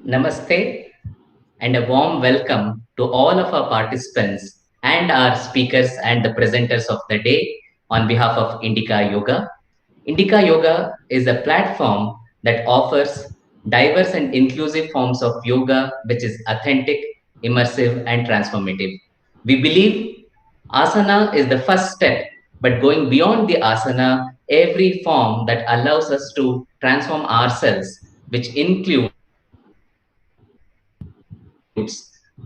Namaste and a warm welcome to all of our participants and our speakers and the presenters of the day on behalf of Indica Yoga. Indica Yoga is a platform that offers diverse and inclusive forms of yoga, which is authentic, immersive, and transformative. We believe asana is the first step, but going beyond the asana, every form that allows us to transform ourselves, which includes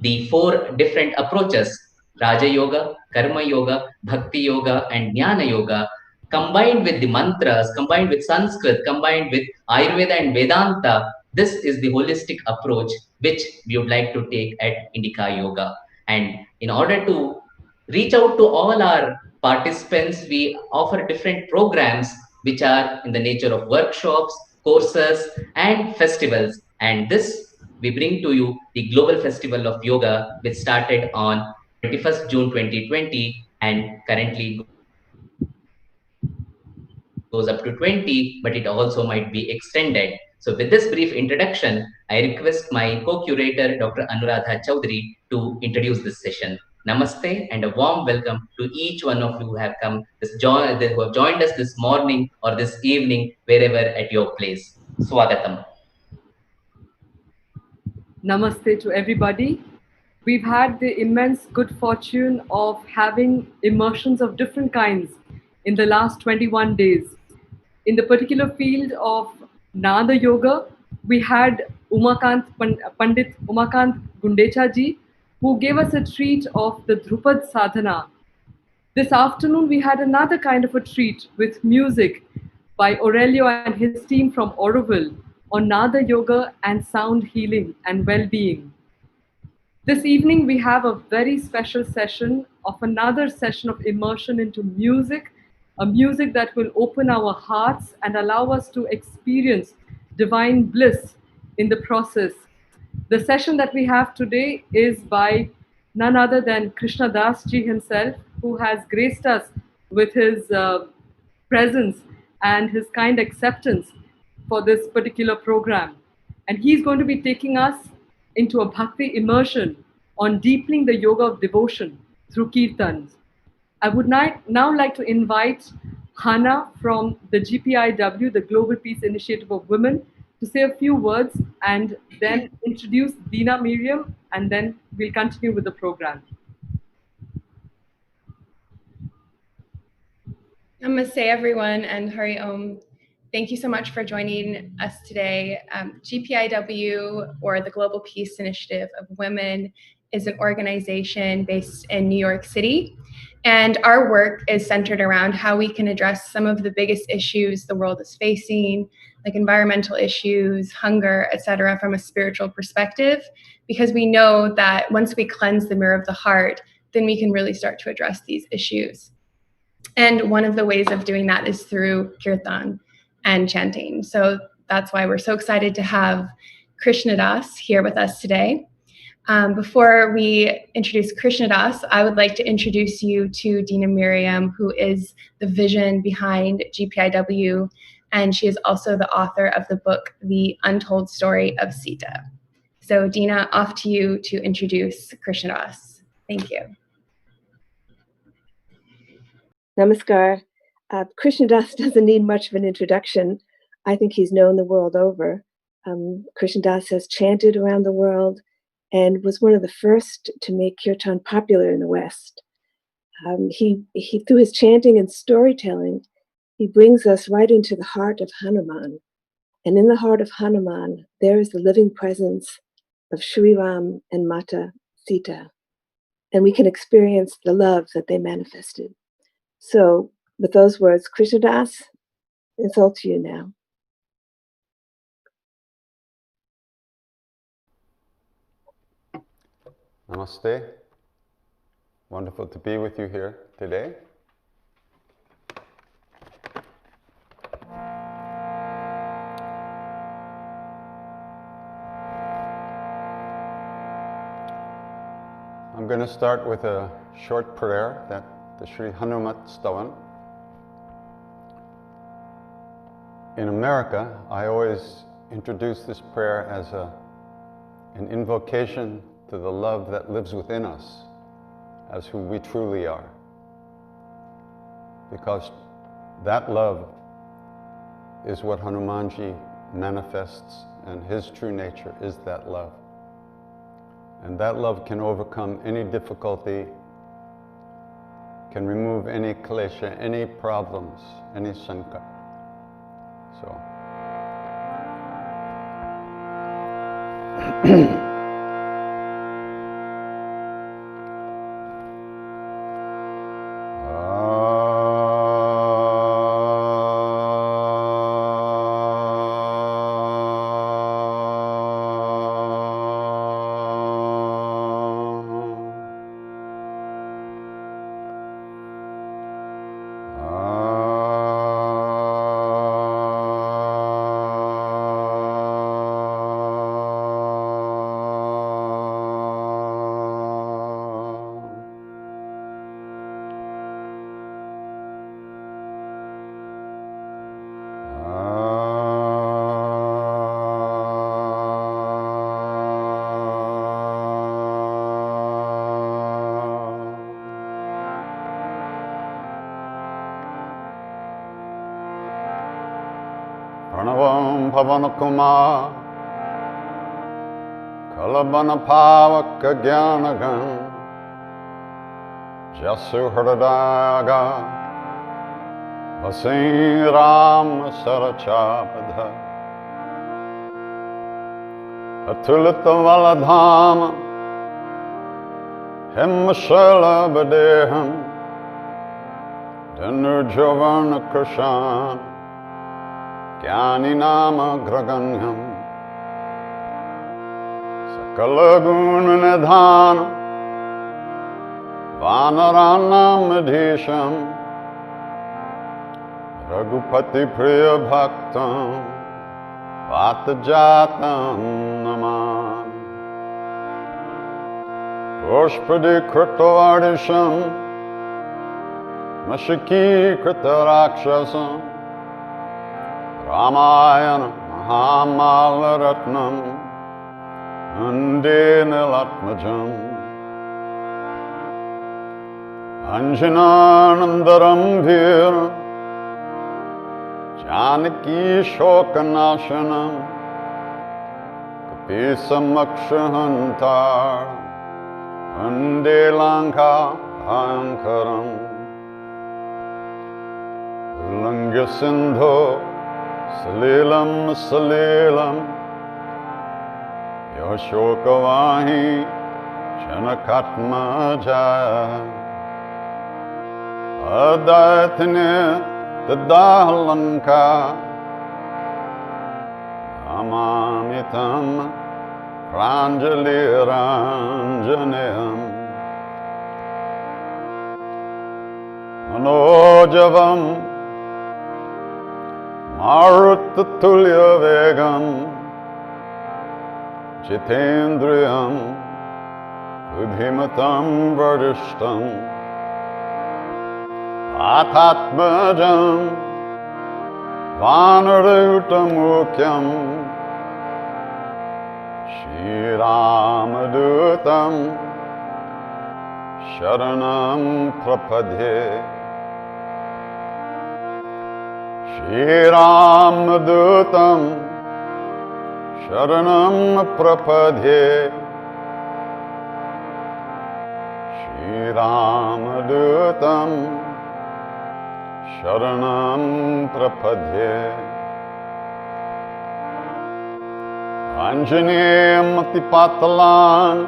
the four different approaches: Raja Yoga, Karma Yoga, Bhakti Yoga, and Jnana Yoga, combined with the mantras, combined with Sanskrit, combined with Ayurveda and Vedanta. This is the holistic approach which we would like to take at Indica Yoga. And in order to reach out to all our participants, we offer different programs which are in the nature of workshops, courses, and festivals. And this we bring to you the Global Festival of Yoga, which started on 21st June 2020 and currently goes up to 20, but it also might be extended. So, with this brief introduction, I request my co curator, Dr. Anuradha Chaudhary, to introduce this session. Namaste and a warm welcome to each one of you who have come who have joined us this morning or this evening, wherever at your place. Swagatam. Namaste to everybody. We've had the immense good fortune of having immersions of different kinds in the last 21 days. In the particular field of Nada Yoga, we had Pandit Umakant Gundecha ji, who gave us a treat of the Drupad Sadhana. This afternoon, we had another kind of a treat with music by Aurelio and his team from Auroville on Nada Yoga and sound healing and well being. This evening, we have a very special session of another session of immersion into music, a music that will open our hearts and allow us to experience divine bliss in the process. The session that we have today is by none other than Krishna Das ji himself, who has graced us with his presence and his kind acceptance for this particular program. And he's going to be taking us into a bhakti immersion on deepening the yoga of devotion through kirtans. I would now like to invite Hannah from the GPIW, the Global Peace Initiative of Women, to say a few words and then introduce Dina Miriam, and then we'll continue with the program. Namaste, everyone, and Hari Om. Thank you so much for joining us today. GPIW, or the Global Peace Initiative of Women, is an organization based in New York City. And our work is centered around how we can address some of the biggest issues the world is facing, like environmental issues, hunger, etc., from a spiritual perspective, because we know that once we cleanse the mirror of the heart, then we can really start to address these issues. And one of the ways of doing that is through kirtan and chanting. So that's why we're so excited to have Krishna Das here with us today. Before we introduce Krishna Das, I would like to introduce you to Dina Miriam, who is the vision behind GPIW, and she is also the author of the book, The Untold Story of Sita. So Dina, off to you to introduce Krishna Das. Thank you. Namaskar. Krishna Das doesn't need much of an introduction. I think he's known the world over. Krishna Das has chanted around the world and was one of the first to make kirtan popular in the West. He through his chanting and storytelling, he brings us right into the heart of Hanuman. And in the heart of Hanuman, there is the living presence of Sri Ram and Mata Sita. And we can experience the love that they manifested. So, with those words, Krishna Das, it's all to you now. Namaste. Wonderful to be with you here today. I'm going to start with a short prayer, that the Sri Hanumat Stavan. In America, I always introduce this prayer as a an invocation to the love that lives within us as who we truly are. Because that love is what Hanumanji manifests, and his true nature is that love. And that love can overcome any difficulty, can remove any klesha, any problems, any sankat. So. Pranavam Pavanakuma Kalabana Pavaka Gyanagan Jasu Hridaya Vasin Ram Sarachabdha Atulita Valadhama Himmashala Badeham Dhanurjavana Krishan Jnani Nama Graganyam Sakala Guna Nidhana Vanaranam Madhisham Raghupati Priya Bhaktam Vatajatam Naman Pushpadi Krutavardisham Mashiki Kritarakshasam Ramayana Mahamalaratnam Ande Nilatmajam Anjananandaram Veera Janaki Shokanashanam Kapisamakshahantar Ande Lanka Bhankaram Ulangya Sindho Salilam Salilam Yoshokavahi Janakatma Jaya Adayatine Tadahalanka Amamitam Pranjali Ranjanayam Manojavam Marutulya Vegam Jitendriyam Udhimatam Vardishtam Athatmajam Vanarutamukyam Shri Ramadutam Sharanam Prapadhe Shri Ramadutam Sharanam Prapadhe Shri Ramadutam Sharanam Prapadhe Anjaneyam Matipatalan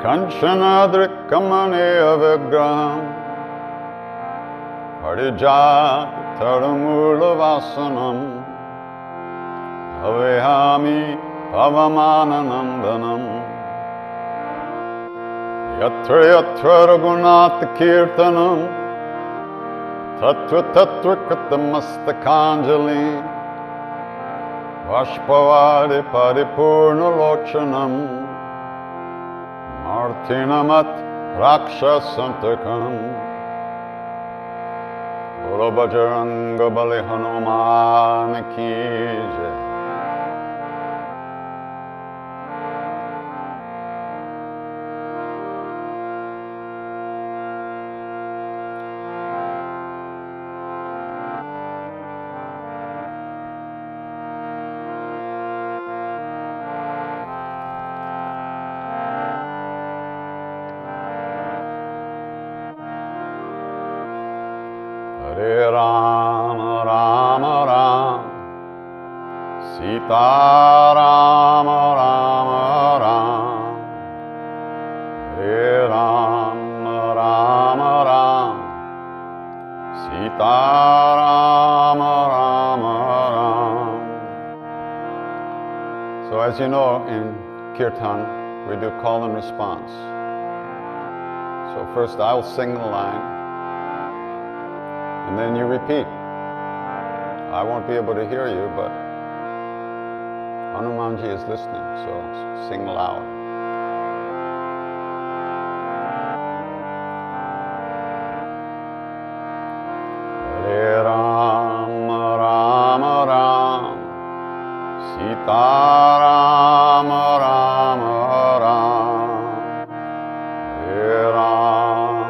Kanchanadrikamaneya Vigraham Parijat Taramula Vasanam Avehami Pavamananandanam Yatra Yatra Raghunatha Kirtanam Tattva Tattva Katamastakanjali Vashpavadi Paripurna Lochanam Martinamat Rakshasantakam Bolo Bajranga Bali Hanuman ki jai. As you know, in Kirtan, we do call and response. So first I'll sing the line, and then you repeat. I won't be able to hear you, but Hanumanji is listening, so sing loud. Hare Ram, Ram Ram, Sita Ram, Ram Ram, Hare Ram.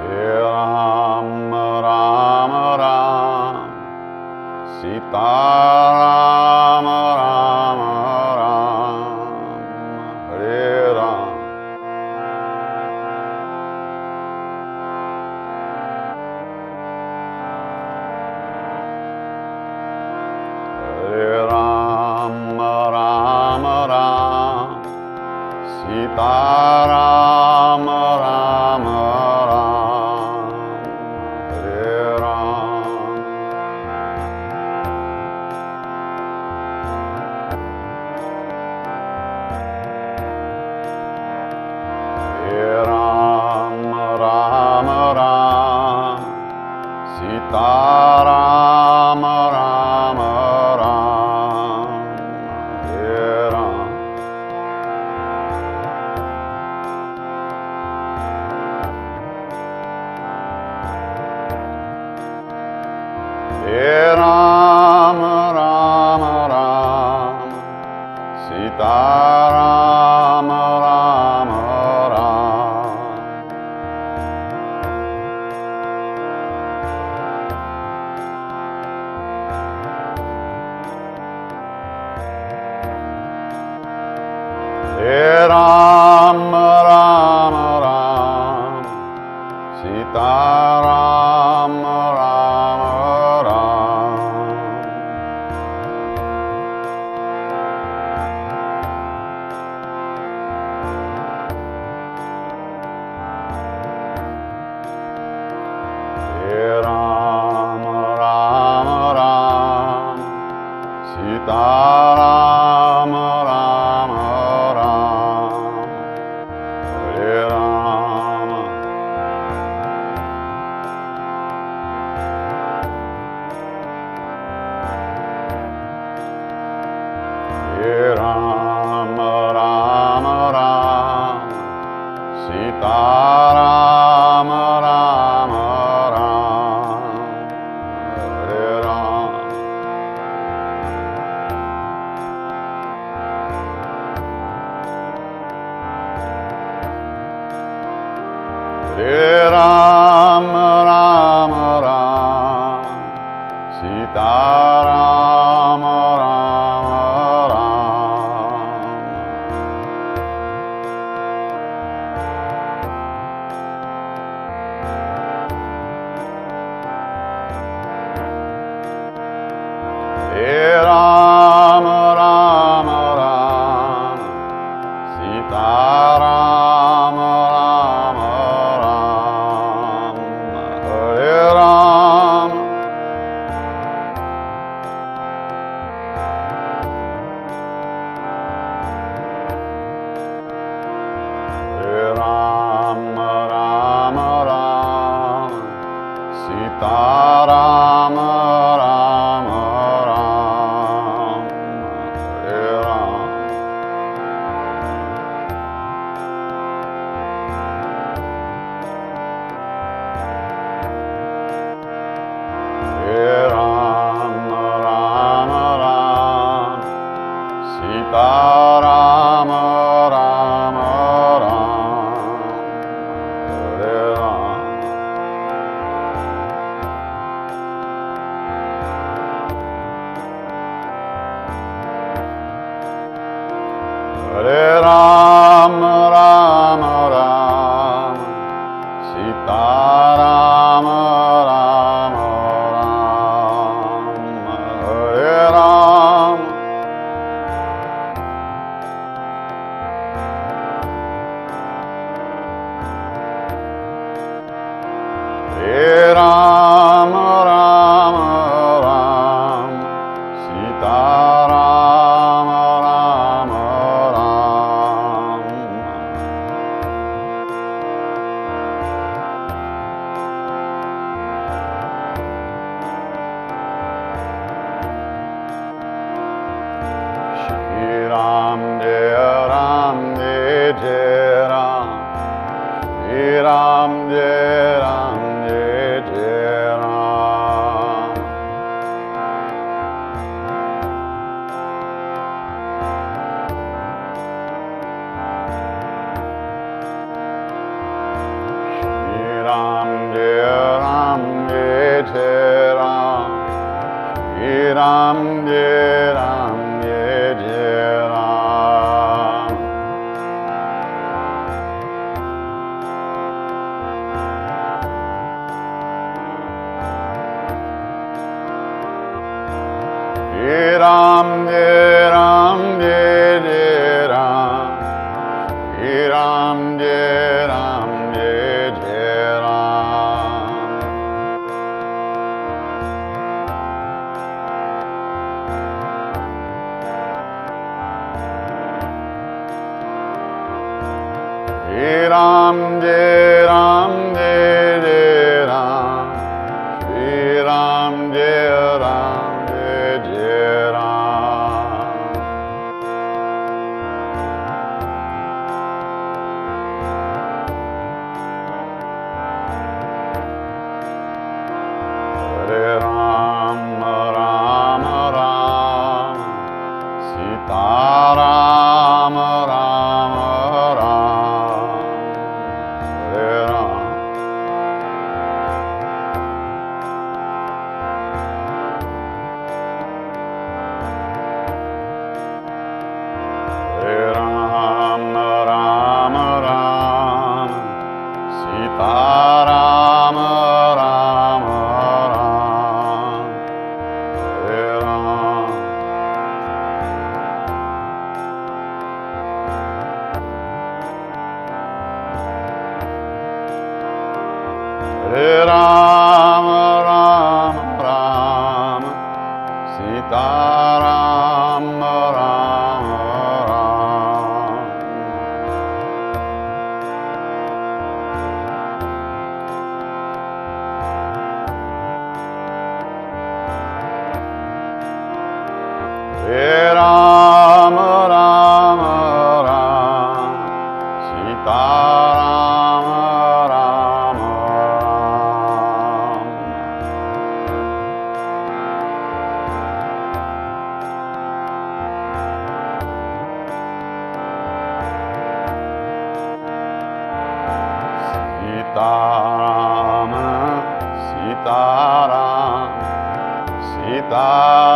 Hare Ram, Ram Ram, Sita Ram, Ram Ram, Hare Ram. Hare Ram, Ram Ram, Sita Ram, Ram Ram, Hare Ram. Hare Ram, Ram Ram, Sita Ram, Ram Ram, Hare Ram. Hare Ram, Ram Ram, Sita Ram, Ram Ram. Hare Ram, Ram Ram, Sita Ram, Ram Ram. Hare Ram, Ram Ram, Sita Ram, Ram Ram, Hare Ram. Hare Ram, Ram Ram, Sita Ram, Ram Ram, Hare Ram. Hare Ram, Ram Ram, Sita Ram, Ram Ram. Hare Ram, Ram Ram, Sita Ram, Ram Ram, Hare Ram. Hare Ram, Ram Ram, Sita Ram, Ram Ram, Hare Ram. Hare Ram, Ram Ram, Sita Ram, Ram Ram, Hare Ram. Ram Ram Ram Sita Ram Ram Ram Shri Ram Jaya Ram Jaya Jaya Ram Shri Ram Jaya Ram Jaya Jaya Ram Shri Ram Jaya Ram Jaya Jaya Ram Shri Ram Jaya Ram Jaya Jaya Ram Shri Ram Jaya Ram Jaya Jaya Ram Shri Ram Jaya Ram Jaya Jaya Ram Shri Ram Jaya Ram Jaya Jaya Ram Shri Ram Jaya Ram Jaya Jaya Ram Hare Ram Ram Ram Sita Ram Ram Ram Hare Ram Hare Ram Ram Ram Sita Ram Ram Ram Hare Ram Hare Ram Ram Ram Sita Ram Ram Ram Hare Ram Ram Ram Sita Ram Ram Ram Sita Ram Sita Ram Sita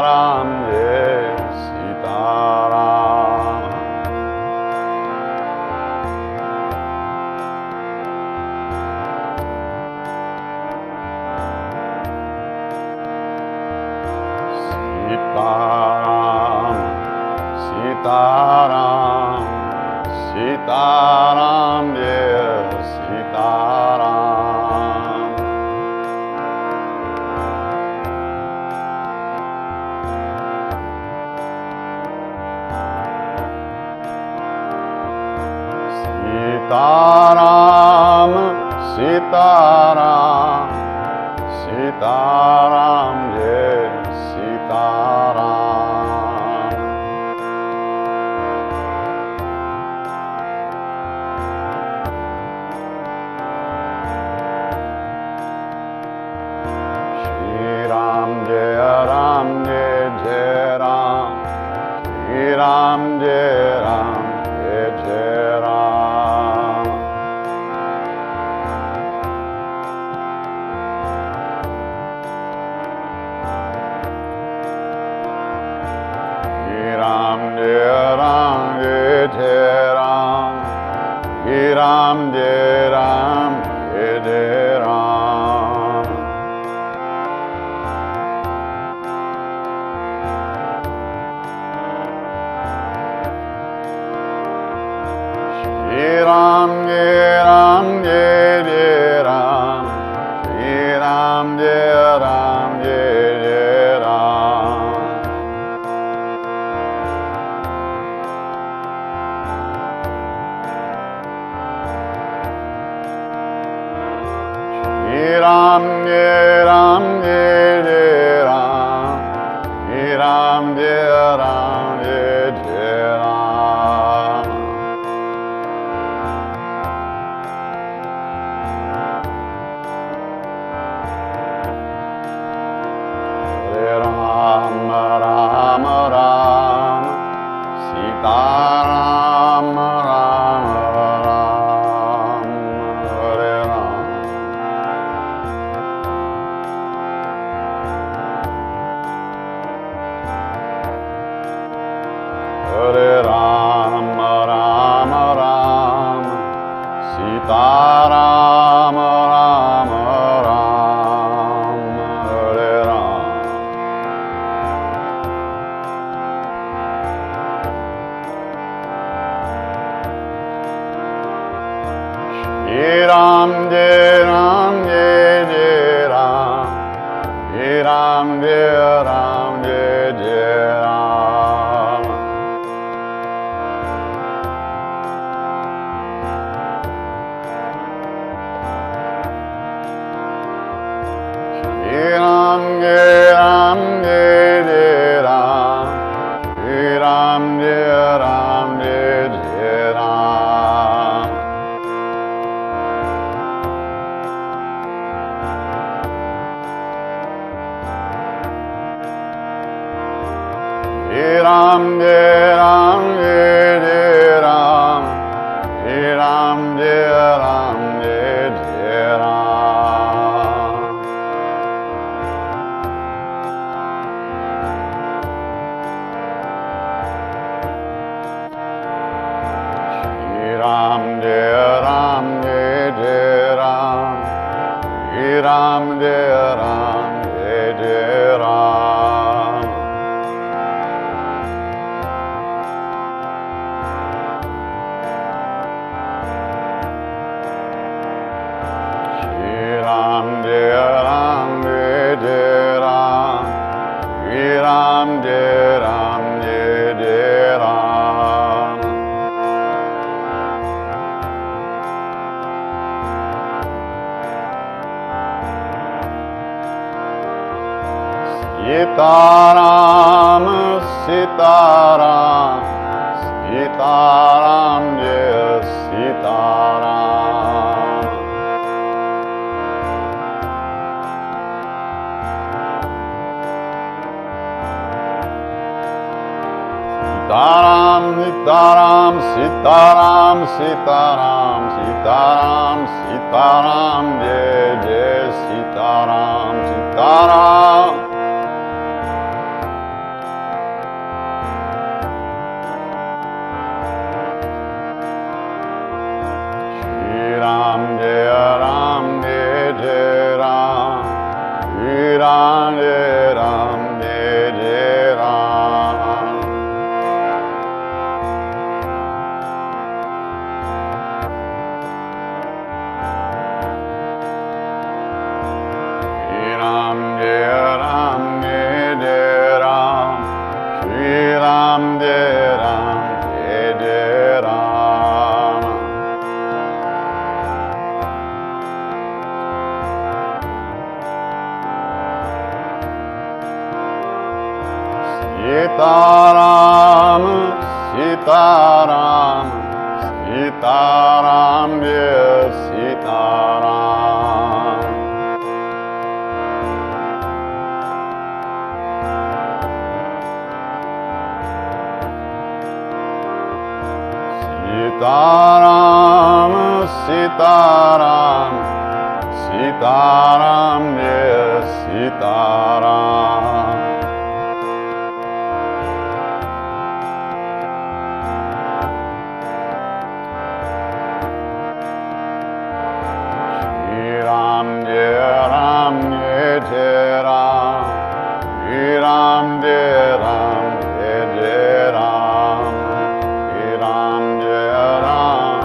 Ram Jai Sita Ram Sita Ram Sita Ram Sita Ram Jai Sita Ram Sitaram, Sitaram, Sitaram, Jai Sitaram. Shri Ram, Jai Ram, Jai Jai Ram, Shri Ram, Jai Ram, Jai Jai Ram. Ram, Jai Ram, Jai Jai Ram. Shri Ram, Jai Ram, Jai Jai Ram. Shri Ram, Jai Ram, Jai Jai Ram. Hare Ram, Ram Ram, Sita Ram, Ram Ram, Hare Ram. Hare Ram, Ram Ram, Sita Ram, Ram Ram, Hare Ram. Shri Ram, Jai Ram, Jai Jai Ram. Shri Ram, Jai Ram, Jai Jai Ram. Shri Ram, Jai Ram, Jai Jai Ram. Shri Ram, Jai Ram, Jai Jai Ram. Shri Ram, Jai Ram, Jai Jai Ram. Shri Ram, Jai Ram, Jai Jai Ram. Shri Ram, Jai Ram, Jai Jai Ram. Shri Ram, Jai Ram, Jai Jai Ram. Shri Ram, Jai Ram, Jai Jai Ram. Shri Ram, Jai Ram, Jai Jai Ram. Sita Ram, Sita Ram, Sita Ram, Jai Sita Ram. Sitaram, Sitaram, Sitaram, Sitaram, Sitaram, Sitaram, Jai Jai Sitaram, Sitaram. Shri Ram, Jai Ram, Jai Jai Ram. Shri Ram, Jai Ram, Jai Jai Ram. Shri Ram, Jai Ram, Jai Jai Ram. Shri Ram, Jai Ram, Jai Jai Ram. Sitaram, Sitaram, Sitaram, Jai Sitaram. Sitaram, Sitaram, Sitaram, Jai Sitaram. Shri Ram, Jai Ram, Jai Jai Ram. Shri Ram, Jai Ram, Jai Jai Ram. Shri Ram, Jai Ram.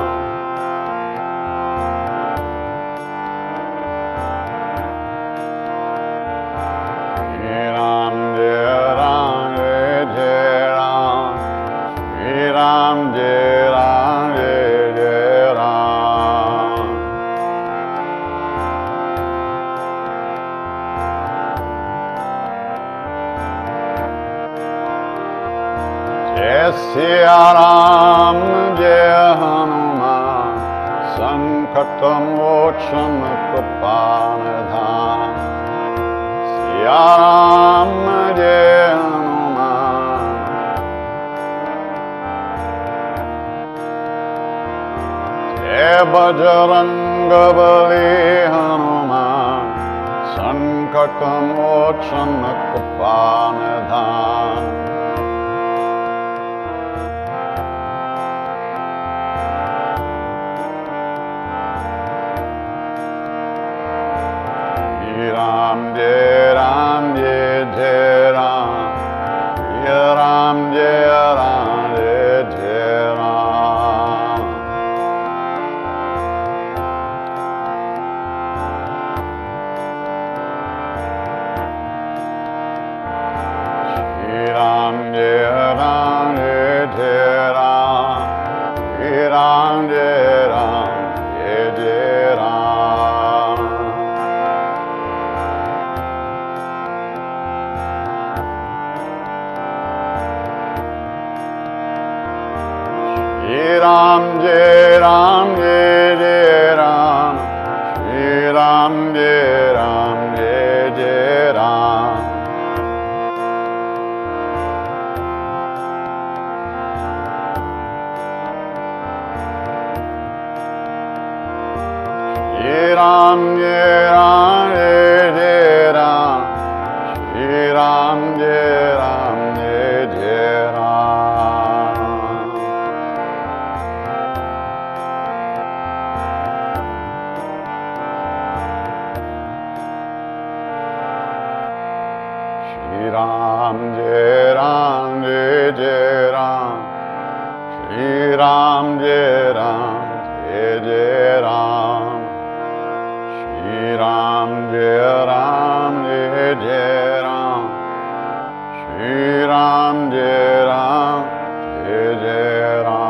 Siya Ram Jai Hanuman Sankata Mochana Kripanidhan Siya Ram Jai Hanuman Jai Bajranga Bali Hanuman Sankata Mochana Kripanidhan Ram Jai Ram Jai Jai Ram Jai Ram Jai Ram Jai Jai Ram Shri Ram Jai Ram Jai Jai Ram Shri Ram Jai Ram Jai Jai Ram Shri Ram Jai Ram Jai Jai Ram Shri Ram Jai Ram Jai Jai Ram Shri Ram Jai Ram Jai Jai Ram Shri Ram Jai Ram Jai Jai Ram Shri Ram Jai Ram Jai Jai Ram Shri Ram Jai Ram Jai Jai Ram Shri Ram Jai Ram Jai Jai Ram Shri Ram Jai Ram Jai Jai Ram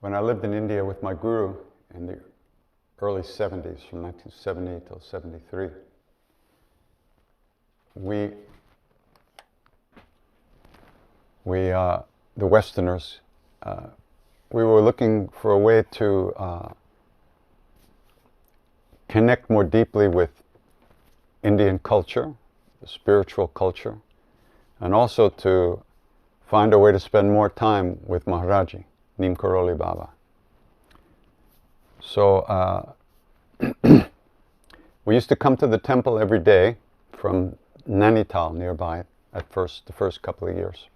When I lived in India with my guru in the early 70s, from 1970 till 73, the Westerners, we were looking for a way to connect more deeply with Indian culture, the spiritual culture, and also to find a way to spend more time with Maharaji, Neem Karoli Baba. So we used to come to the temple every day from Nainital nearby the first couple of years.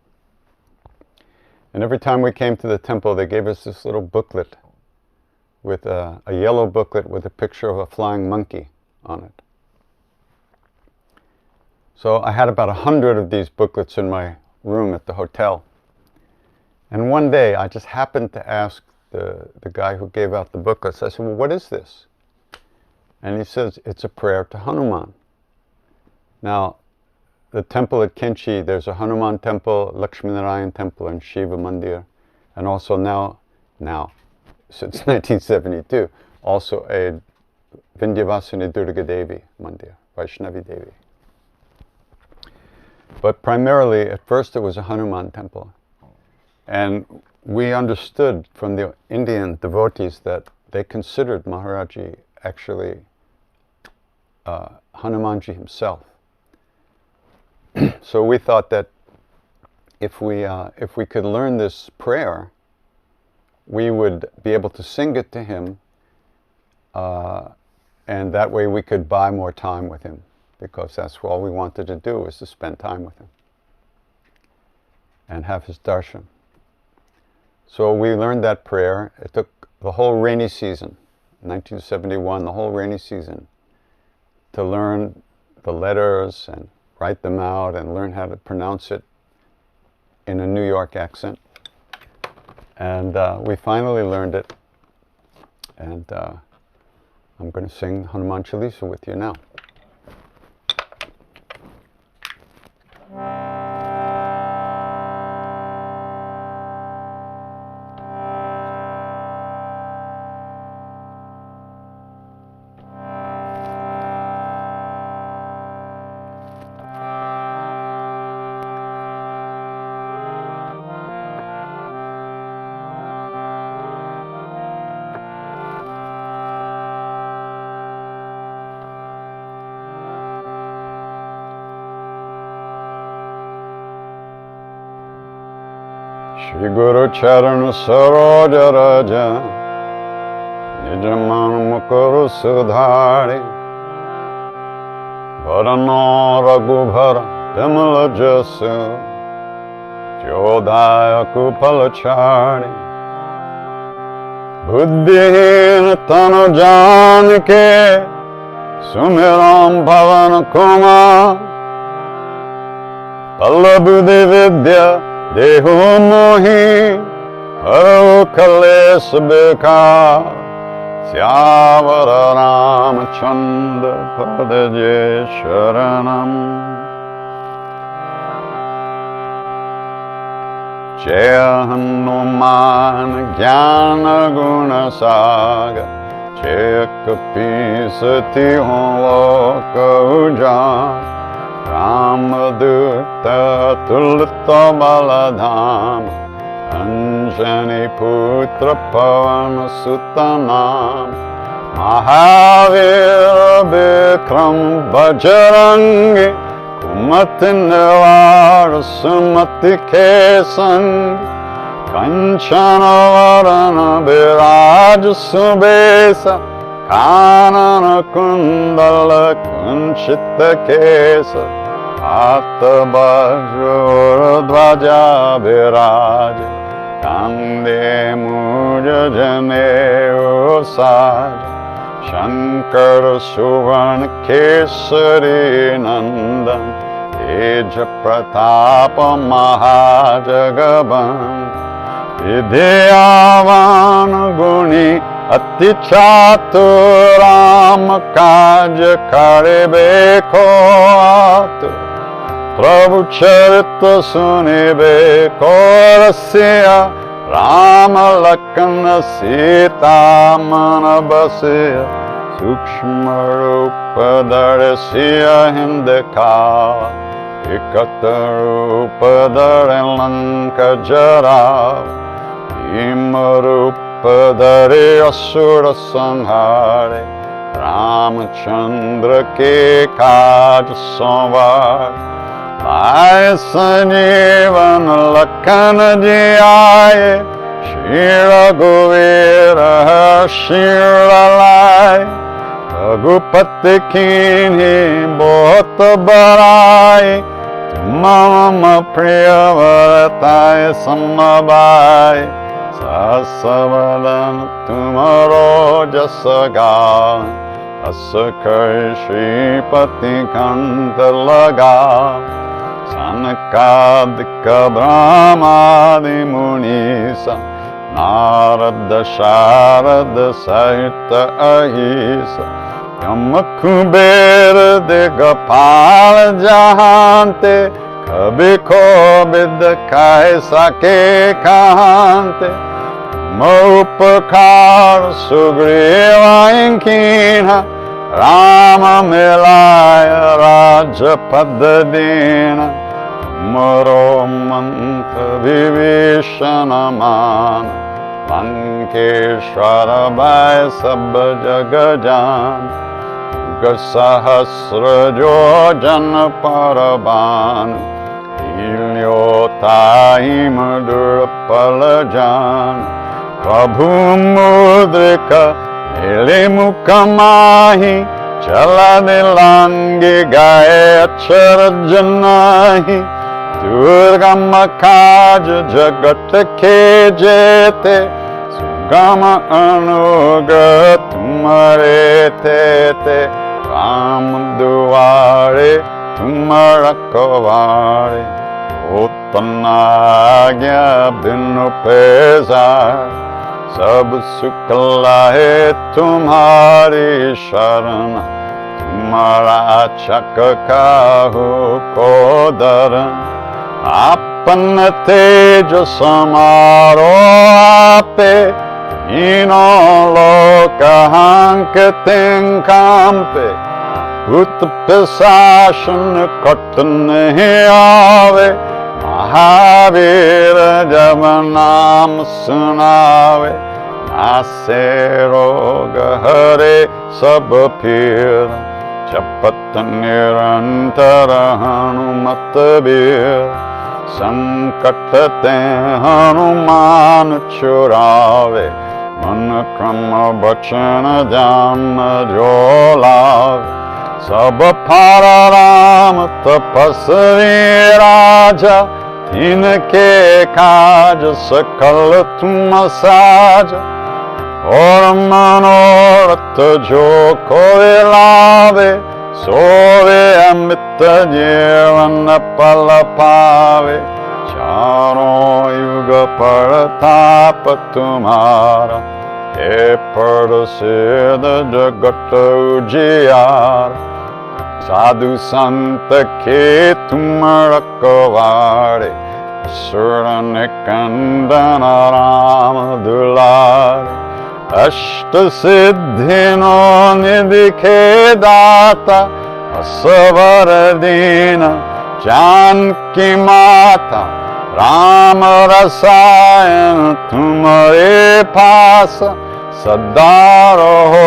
And every time we came to the temple, they gave us this little booklet with a yellow booklet with a picture of a flying monkey on it. So I had about 100 of these booklets in my room at the hotel. And one day I just happened to ask the guy who gave out the booklets, I said, well, what is this? And he says, it's a prayer to Hanuman. Now, the temple at Kenchi, there's a Hanuman temple, Lakshminarayan temple, and Shiva Mandir. And also now, since 1972, also a Vindhyavasini Durga Devi Mandir, Vaishnavi Devi. But primarily, at first it was a Hanuman temple. And we understood from the Indian devotees that they considered Maharaji actually Hanumanji himself. So we thought that if we could learn this prayer, we would be able to sing it to him, and that way we could buy more time with him, because that's all we wanted to do, was to spend time with him and have his darshan. So we learned that prayer. It took the whole rainy season 1971, the whole rainy season, to learn the letters and write them out and learn how to pronounce it in a New York accent. And we finally learned it. And I'm going to sing Hanuman Chalisa with you now. Shri Guru Charan Saroja Raja Nijaman Mukuru Sudhari Varano Raghubhara Pimala Jasu Jodhaya Kupalachari Buddhihin Tanu Janke Sumiram Bhavan Kumar Pallabudhi Vidya Deho mohi haro kales beka Syavara Ramachandra padaje sharanam Jaya Hanuman Jnana Guna Sagar Jaya Kapi Sati Loka Ujan Ramadutta Tulita Baladham Anjani Putra Pavana Sutanam Mahavira Bikram Bhajarangi Kumati Nivara Sumati Kesan Kanchana Varana Biraj Subesa Kanana Kundala Kunchita Kesa Atta Bajra Dvaja Viraja Kande Muja Jane Usaja Shankara Suvan Kesari Nandan Teja Pratapa Mahajagaban Vidyavan Guni Ati Chatur Ram Kaj Karibe Koatu Prabhu Charita Sunibe Korasya Rama Lakana Sita Manabasya Sukshma Rupa Darasya Hindaka Ikata Rupa Darelanka Jara Imarupa Padare Asura Sanghare Ramachandra ke kaj samvar Aaye Sanjeevan Lakhan ji aaye Shri Raghuvira Shri Raghupati kinhi bahut barai Mama priya varataye samabhai Sasavalan tumaro jasaga Asakar Shripati Kanta laga Sanakadika Brahmadi Munisa Narada Sharada Sahita Ahisa Yamakubera de Gopala Jahante Kabhi ko bid kaisa ke kahante Maupakar Sugriva Inkina Rama Milaya Raja Padadina Maro Mantha Vivishana Man Lankeshwara Bhai Sab Jagajan Sahasra Jojan Paraban Ilyotai Madurpalajan Prabhu Mudrika Nilimukamahi Chaladilangi Gaya Charajanahi Durgama Kaja Jagat Ke Jete गम अनुग्रह तुम्हारे थे राम दुआरे तुम रखवारे हो तनाज्ञा बिनु पैजार सब सुख लाए तुम्हारी शरण तुम्हारा चक काहू को दरण आपन तेज समारो आपे हीनों लोक हंक तिंकांपे भूत पिशाचन कट नहीं आवे महावीर जब नाम सुनावे नासे रोग हरे सब पीर जपत निरंतर हनुमत बीर संकट ते हनुमान छुड़ावे मन क्रम बचन जान जो लावे सब फार राम तपस्वी राजा इनके काज सकल तुम साज और मनोरथ जो कोई लावे सोवे अमित जीवन पल पावे चारों युग प्रताप तुम्हारा हे प्रसिद्ध जगत उजियार साधु संत के तुम रखवारे असुर निकंदन राम दुलारे अष्ट सिद्धि नो निधि के दाता असवर दीन जानकी माता राम रसायन तुम्हारे पास सदा रहो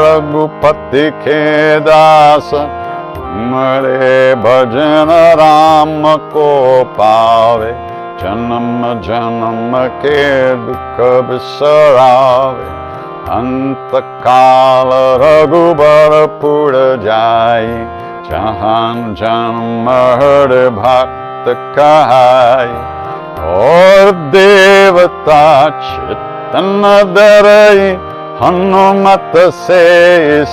रघुपति के दास तुम्हारे भजन राम को पावे जन्म जन्म के दुख बिसरावे अंत काल रघुबर पुर जाई जहां जन्म हर भक्त कहाई और देवता चितन डरई हनुमत से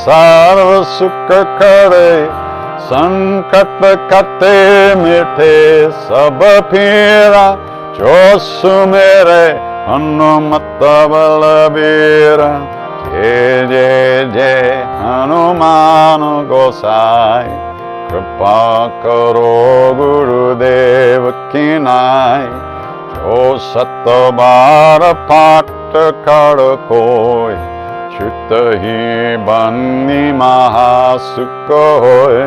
सर्व सुख करे संकट कटे मिटे सब पीरा जो सुमेरे हनुमत बलबीरा जय जय जय हनुमान गोसाई कृपा करो गुरुदेव की नाई जो सत बार पाठ कर कोय चित ही बन्नी महासुख होय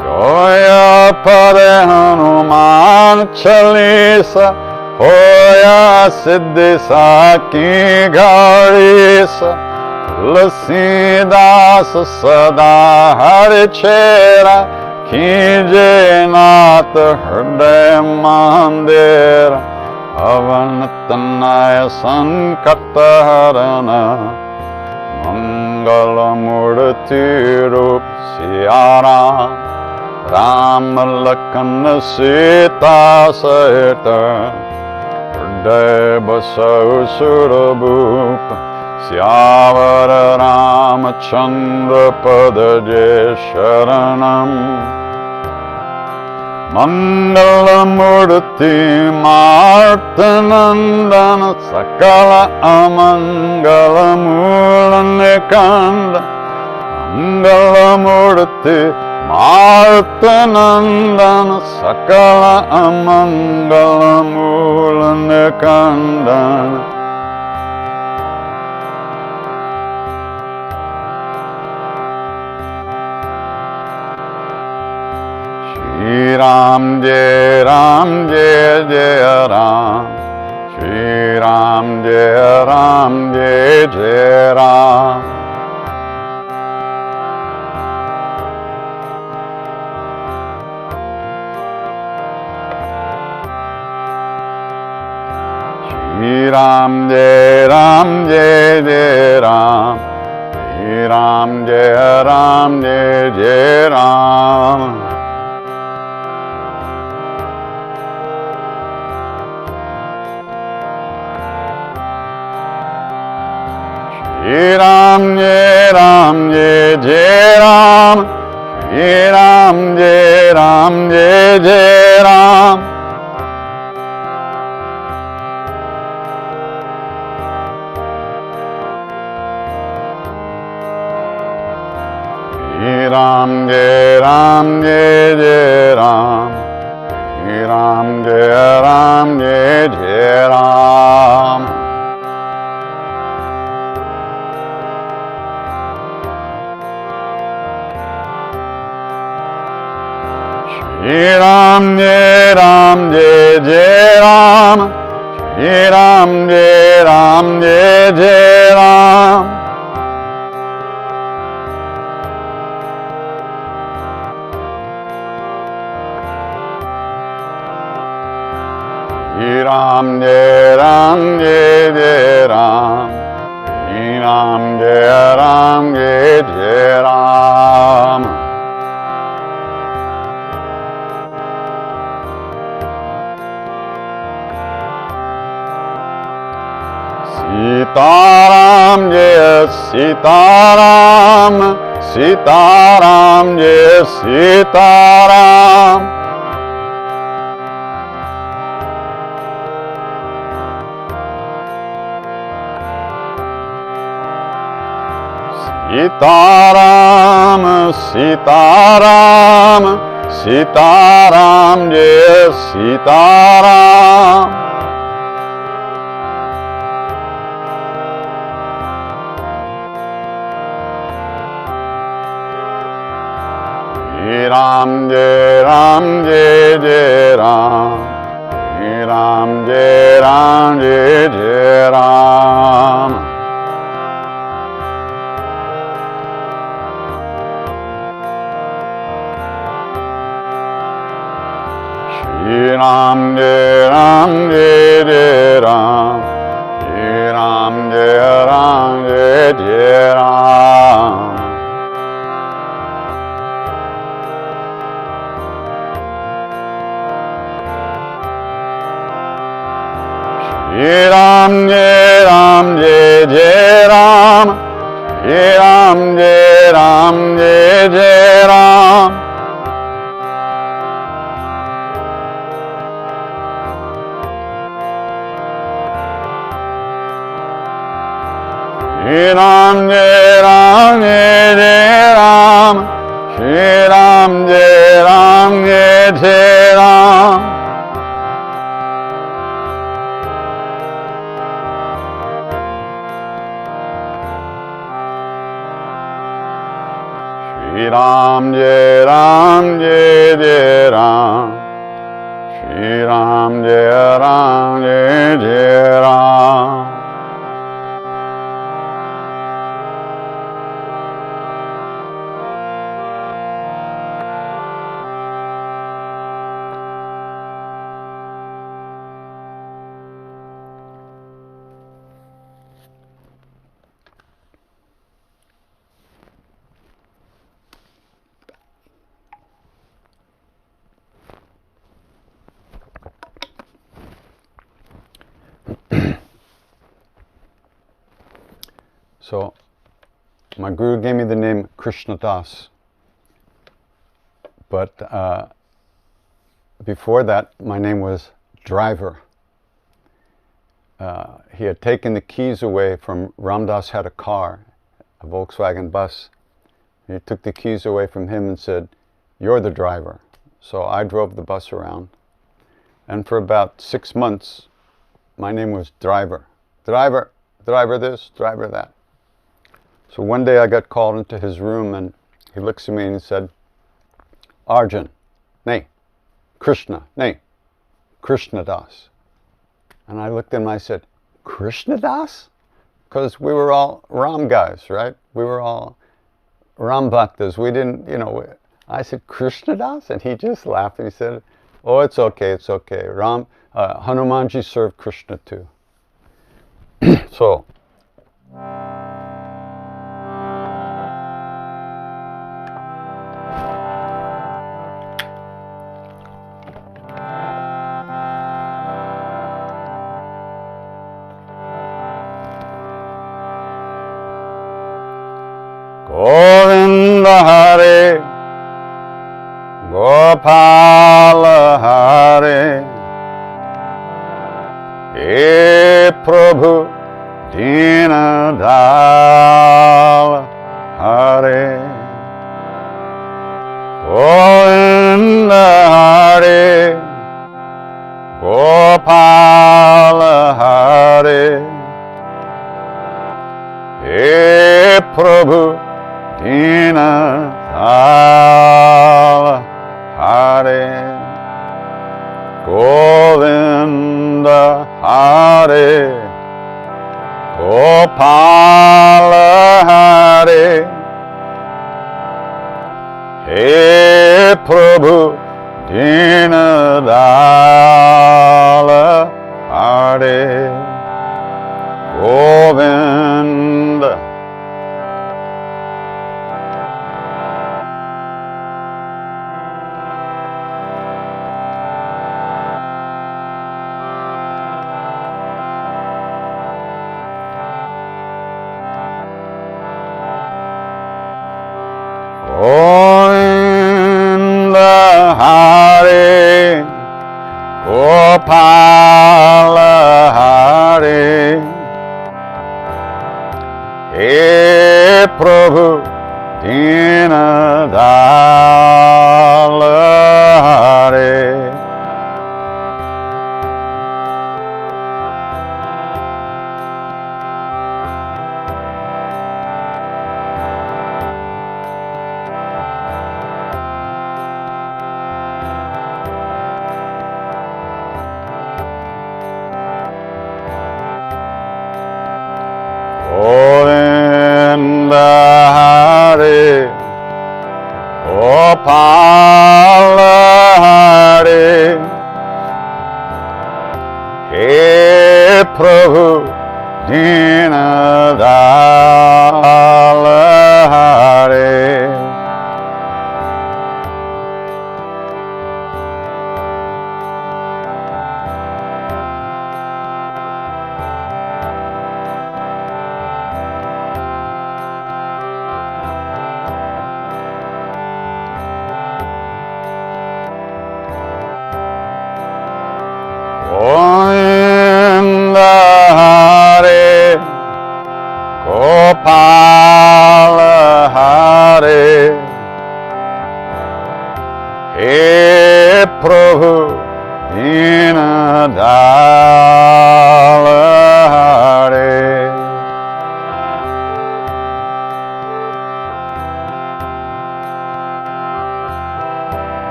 जोया पर हनुमान चालीसा होया सिद्धि साकी घड़ीसा तुलसीदास सदा हरि चेरा कीजे नाथ हृदय मंदिर अवन तनय संकट हरन मंगल मूर्ति रूप सियाराम राम लखन सीता सहित हृदय बसौ सुरभूप सियावर रामचंद्र पद जय शरणम मंगल मूर्ति मार्तनंदन सकल अमंगल मूल निकंद मंगल मूर्ति मार्तनंदन सकल अमंगल मूल निकंदन श्री राम जय जय राम श्री राम जय जय राम श्री राम जय जय राम श्री राम जय जय Ram Shri Ram, Jai Ram, Jai Jai Ram. Shri Ram, Jai Ram, Jai Jai Ram. Shri Ram, Jai Ram, Jai Jai Ram. Shri Ram, Jai Ram, Jai Jai Ram. Shri Ram, Jai Ram, Jai Jai Ram. Shri Ram, Jai Ram, Jai Jai Ram. Shri Ram, Jai Ram, Jai Jai Ram. Shri Ram, Jai Ram, Jai Jai Ram. Sitaram, Jai Sitaram. Sitaram, Jai Sitaram. Sitaram, Sitaram, Sitaram, Jai Sitaram. Shri Ram, Jai Ram, Jai Jai Ram. Shri Ram, Jai Ram, Jai Jai Ram. Shri Ram, Jai Ram, Jai Jai Ram. Shri Ram, Jai Ram, Jai Jai Ram. Shri Ram, Jai Ram, Jai Jai Ram. Shri Ram, Jai Ram, Jai Jai Ram. Shri Ram, Jai Ram, Jai Jai Ram. Shri Ram, Jai Ram, Jai Jai Ram. Shri Ram, Jai Ram, Jai Jai Ram. Shri Ram, Jai Ram, Jai Jai Ram. So, my guru gave me the name Krishna Das, but before that, my name was Driver. He had taken the keys away from Ram Dass had a car, a Volkswagen bus. He took the keys away from him and said, "You're the driver." So I drove the bus around, and for about 6 months, my name was Driver. Driver, driver this, driver that. So one day I got called into his room and he looks at me and he said, "Arjun, nay, Krishna, nay, Krishna Das." And I looked at him and I said, "Krishna Das?" Because we were all Ram guys, right? We were all Ram Bhaktas. We didn't, I said, "Krishna Das?" And he just laughed and he said, "Oh, it's okay, it's okay. Hanumanji served Krishna too." So, Govinda Hare, Gopala Hare, He Prabhu Dinadal Hare, Govinda Hare, Gopala Hare, He Prabhu Dinadal Hare, Govinda Hare, Gopala Hare, He Prabhu Dinadal Hare, Govinda. Govinda Hare, Gopala Hare, He Prabhu Dinadal Hare, Govinda Hare, Gopala Hare, He Prabhu Dinadal Hare, Govinda Hare, Gopala Hare, He Prabhu Dinadal Hare,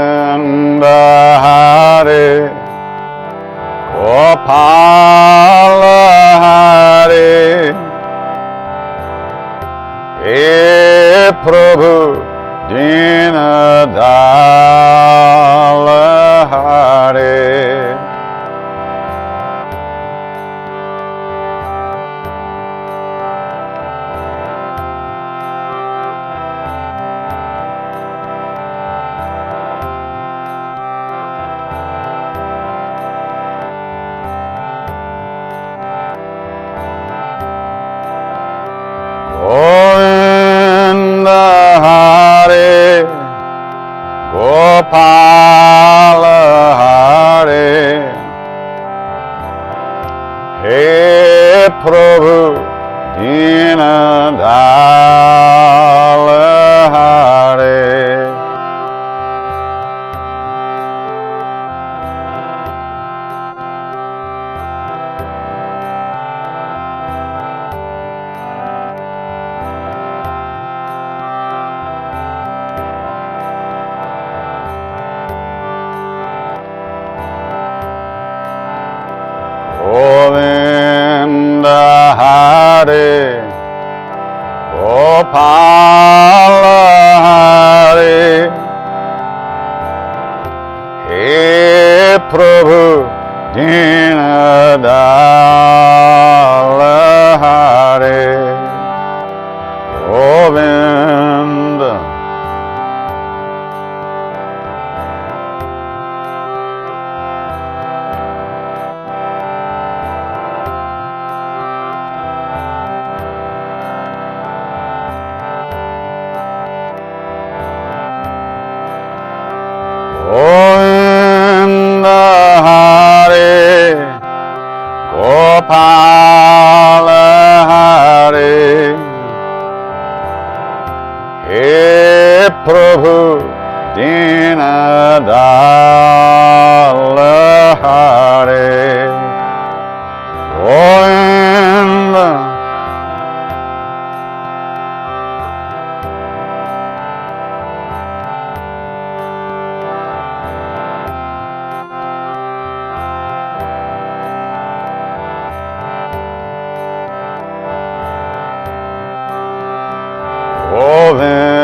Govinda Hare, Gopala Hare, He Prabhu Dinadal Hare, Govinda Hare, Gopala Hare, He Prabhu Dinadal Hare, Govinda Hare, Gopala Gopala Hare, He Prabhu Dinadala Hare, Govinda,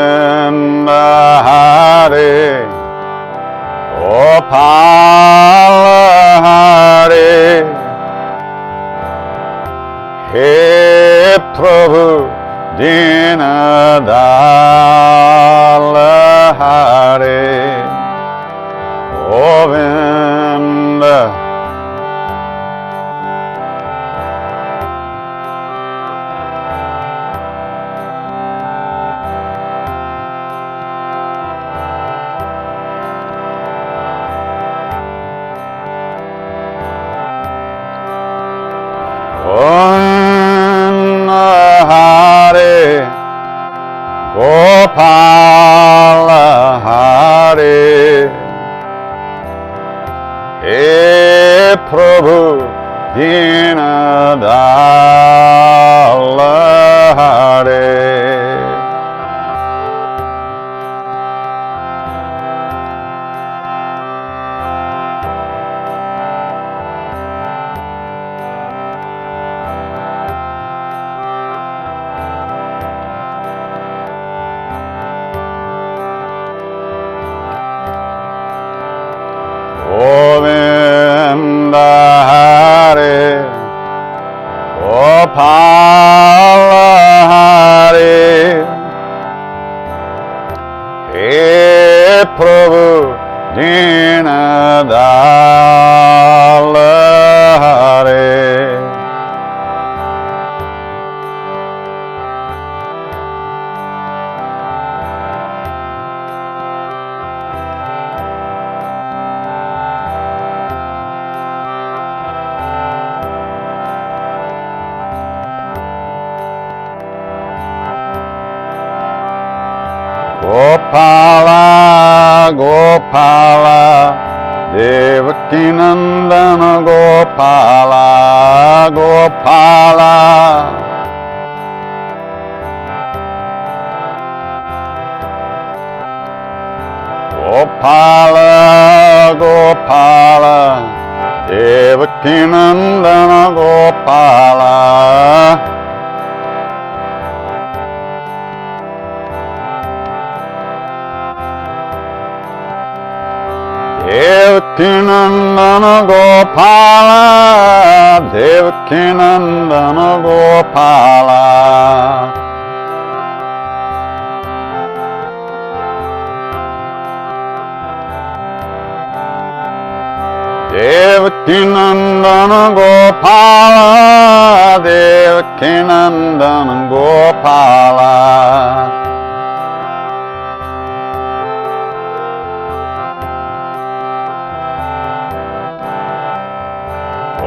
Govinda Hare, Gopala Hare, He Prabhu Dinadala Hare, Govinda, Govinda Hare, Gopala Hare, He Prabhu Dinadala Hare, Govinda Hare, Gopala Hare, He Prabhu Dinadala Hare, Gopala, Gopala, Devaki Nandana Gopala, Gopala, Gopala, Gopala, Devaki Nandana Gopala, Devaki Nandana Gopala, Devaki Nandana Gopala, Devaki Nandana Gopala, Devaki Nandana Gopala,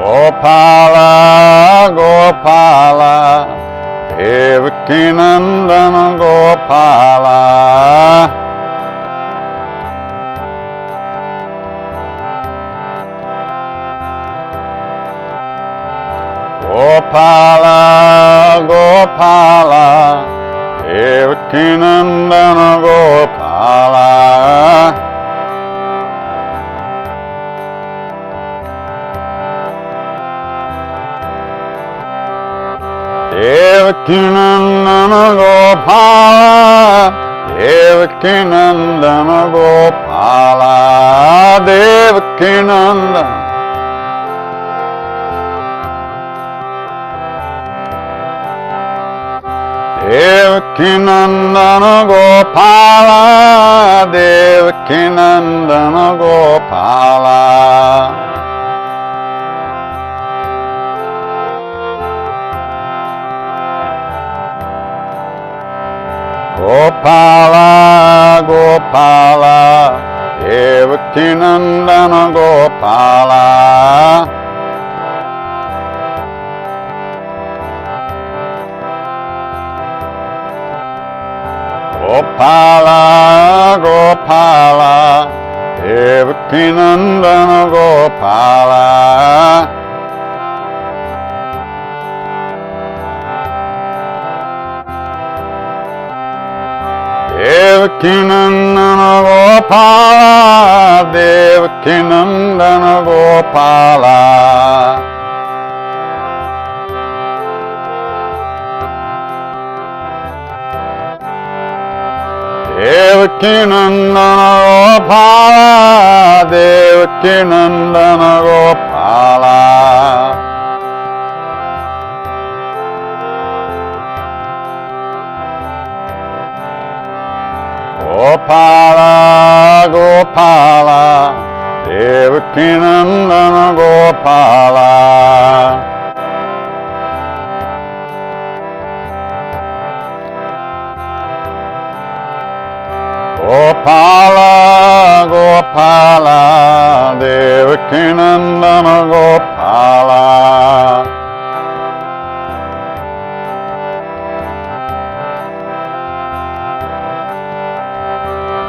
Gopala, Gopala, Devaki Nandana Gopala, Gopala, Gopala, Devaki Nandana Gopala, Devaki Nandana Gopala, Devaki Nandana Gopala, Devaki Nandana, Devaki Nandana Gopala, Devaki Nandana Gopala, Gopala, Gopala, Devaki Nandana Gopala, Gopala, Gopala, Devaki Nandana Gopala. Devaki Nandana Gopala, Devaki Nandana Gopala. Devaki Nandana Gopala, Devaki Nandana Gopala. Gopala, Gopala, Devaki Nandana Gopala. Gopala, Gopala, Devaki Nandana Gopala.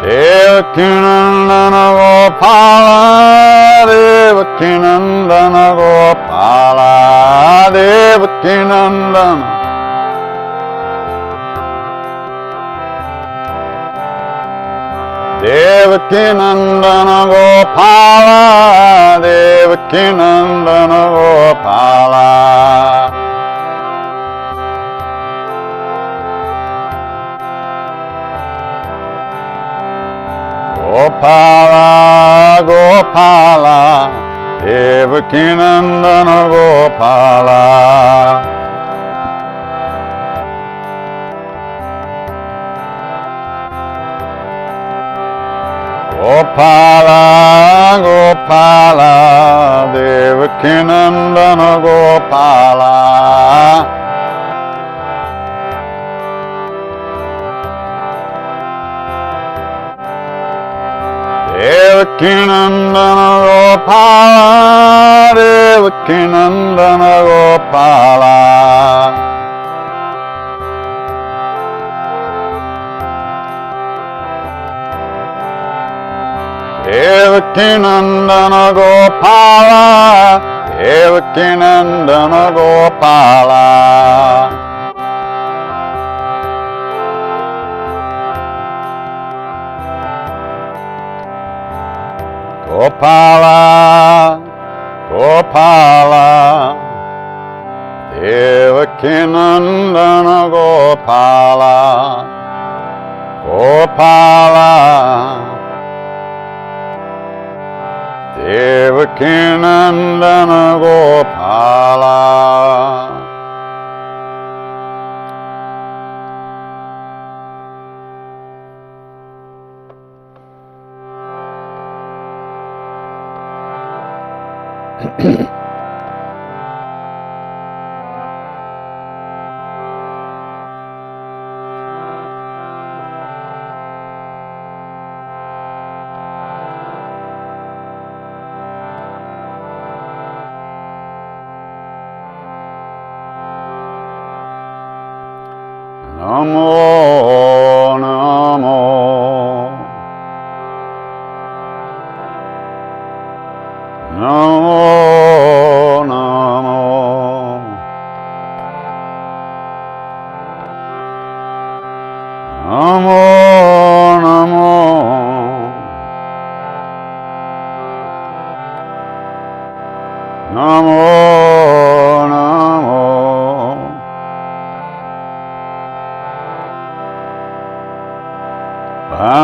Devaki Nandana Gopala, Devaki Nandana Gopala, Devaki Nandana. Devaki Nandana Gopala, Devaki Nandana Gopala. Gopala, Gopala, Devaki Nandana Gopala. Gopala, Gopala, Devaki Nandana Gopala. Devaki Nandana Gopala, Devaki Nandana Gopala. Devaki Nandana Gopala, Devaki Nandana Gopala. Gopala, Gopala, Devaki Nandana Gopala. Gopala, Devaki Nandana Gopala. Namo, Namo, Namo, Namo, Namo, Namo, Namo, Namo.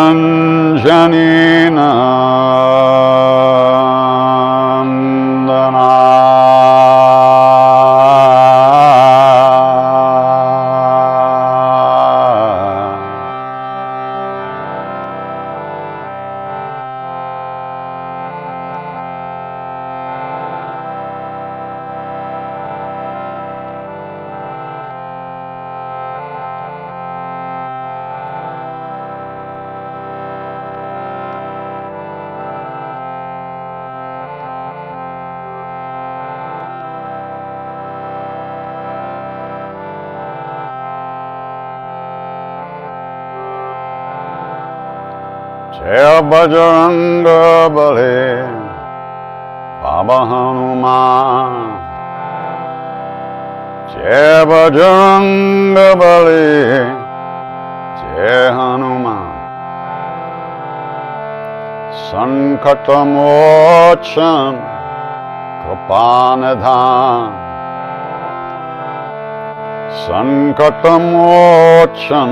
Anjani Nandana Jai Bajranga Bali, Baba Hanuman. Jai Bajranga Bali, Jai Hanuman. Sankatamochan, Kripanidhan. Sankatamochan,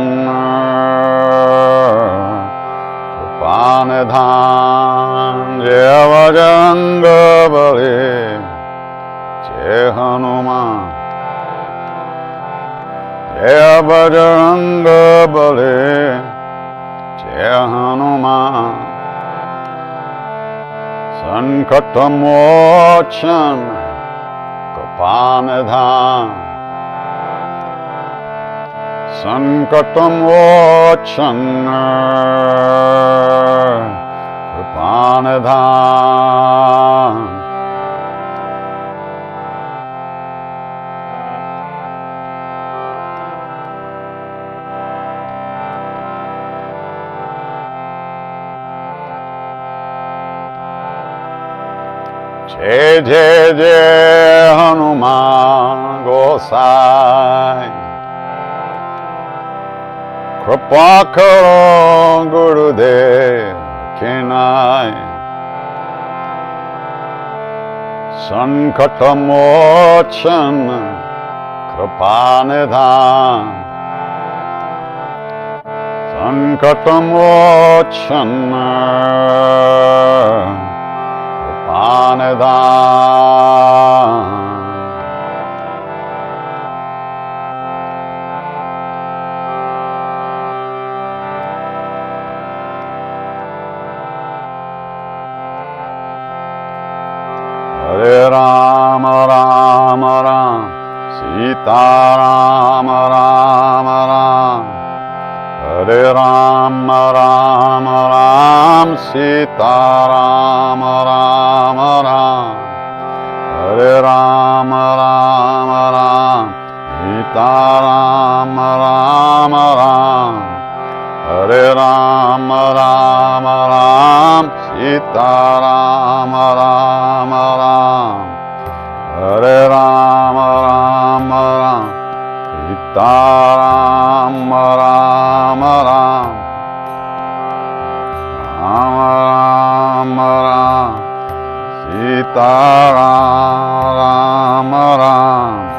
Kripanidhan. Jai Bajranga Bali, Jai Hanuman. Jai Bajranga Bali, Jai Hanuman. Sankatamochan, Kripanidhan. Sankatamochan, Kripanidhan. Jai Jai Jai Hanuman Gosai. Kripa karo Gurudev Kinai. Sankatamochan, Kripanidhan. Sankatamochan, Kripanidhan. Hare Rama Rama Rama, Sita Rama Rama Rama. Hare Rama Rama Rama, Sita Rama Rama Rama. Hare Rama Rama Rama, Sita Rama Rama Rama. Hare Rama Rama Rama, Sita Rama Rama Rama. Hare Rama Rama Rama, Sita Rama Rama Rama. Rama Rama Rama, Sita Rama Rama.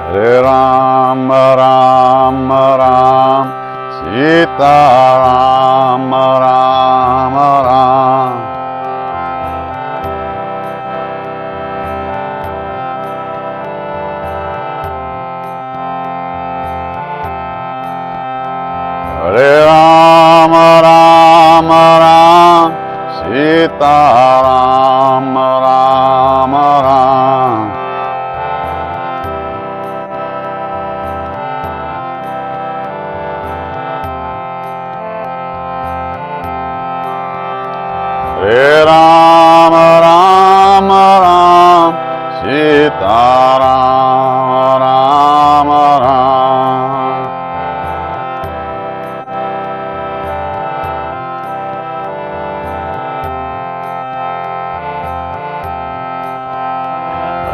Hare Rama Rama Rama, Sita Rama Rama Rama. Hare Rama Rama Rama, Sita Rama Rama Rama. Hare Rama Rama Rama, Sita Rama Rama Rama.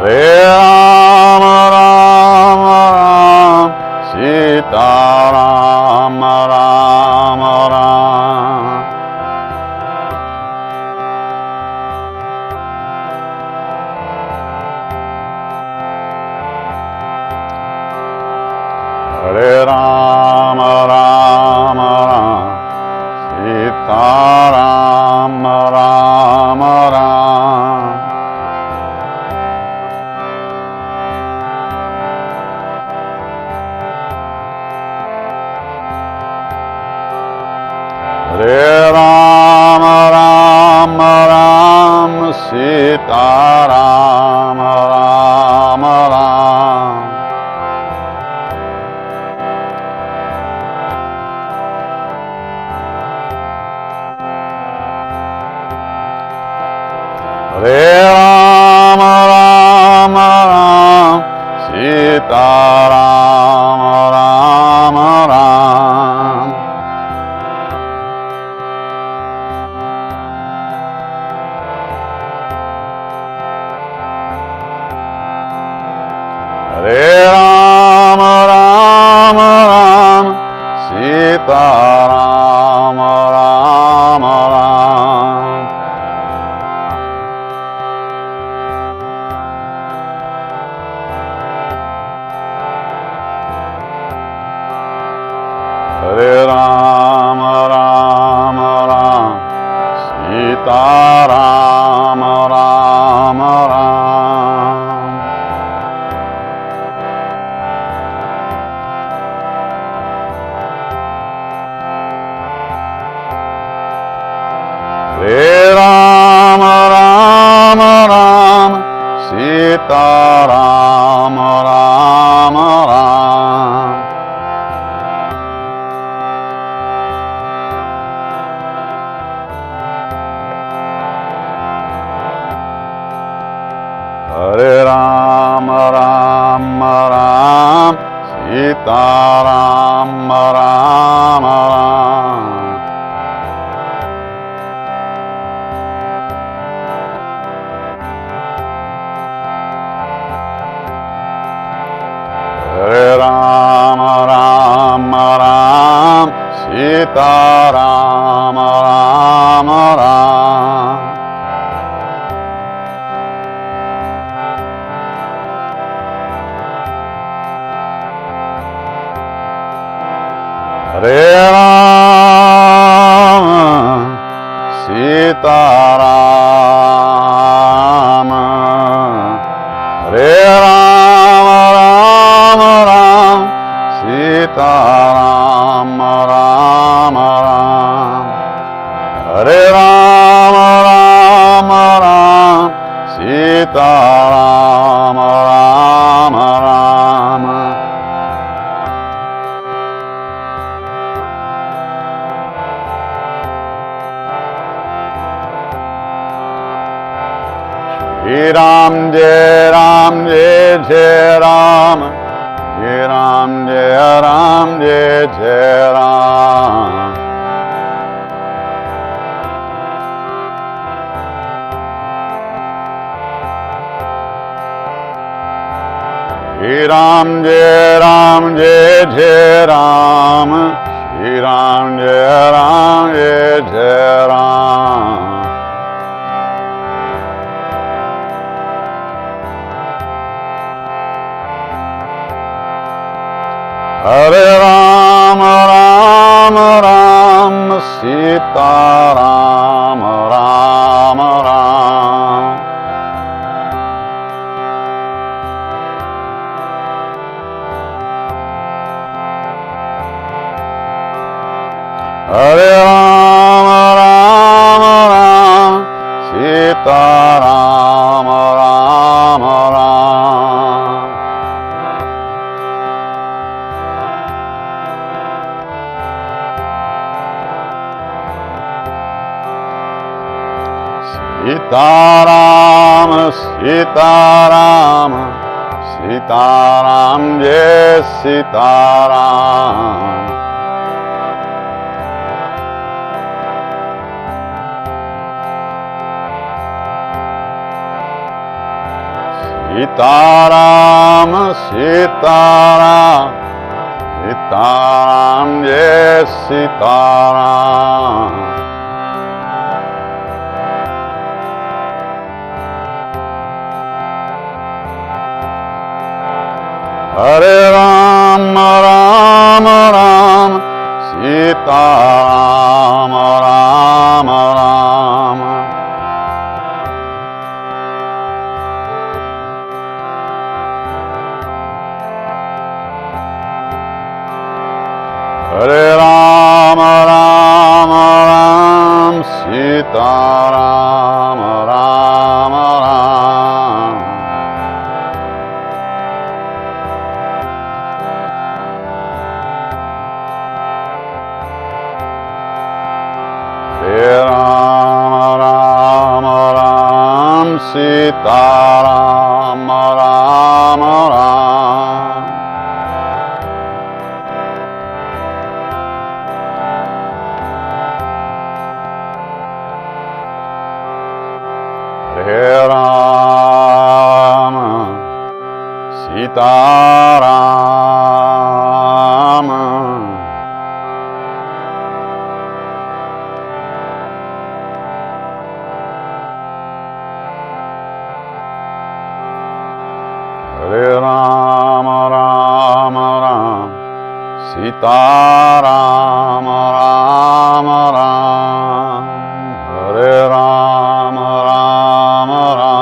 Hare Rama Rama Rama, Sita Rama Rama Rama. Hare Rama Rama Rama, Sita Rama Rama Rama. Hare Rama Rama Rama, Sita Rama Rama Rama. Hare Sita Rama Rama Ram. Hare Rama Rama Ram, Sita Rama Rama Ram. Hare Rama Rama Rama, Sita Rama Rama Ram. Hare Rama Rama Ram, Sita Rama Rama Ram. Hare Rama Rama Ram, Sita Rama Rama Ram. Hare Rama, Sita Rama, Hare Rama Rama Ram, Sita Rama Rama Ram, Hare Rama Rama Ram, Sita Rama Rama Rama. Shri Ram Jai Ram Jai Jai Ram, Shri Ram Jai Ram Jai Jai Ram. Shri Ram Jai Ram Jai Jai Ram, Shri Ram Jai Ram Jai Jai Ram. Hare Rama Rama Rama, Sita Rama Rama Ram. Hare Rama Rama Ram, Sita Rama Rama Ram. Sita Rama, Sita Rama, Sita Ram Jai Sita Ram. Sita Rama, Sita Ram, Sita Ram Jai Sita Ram. Hare Rama Rama Rama, Sita Rama Rama Rama. Hare Rama Rama Ram, Sita Rama Rama Ram. Hare Rama Rama Ram, Sita Rama Rama Ram. Hare Rama, Sita Rama, Sita Rama Rama Ram, Hare Rama Rama Ram.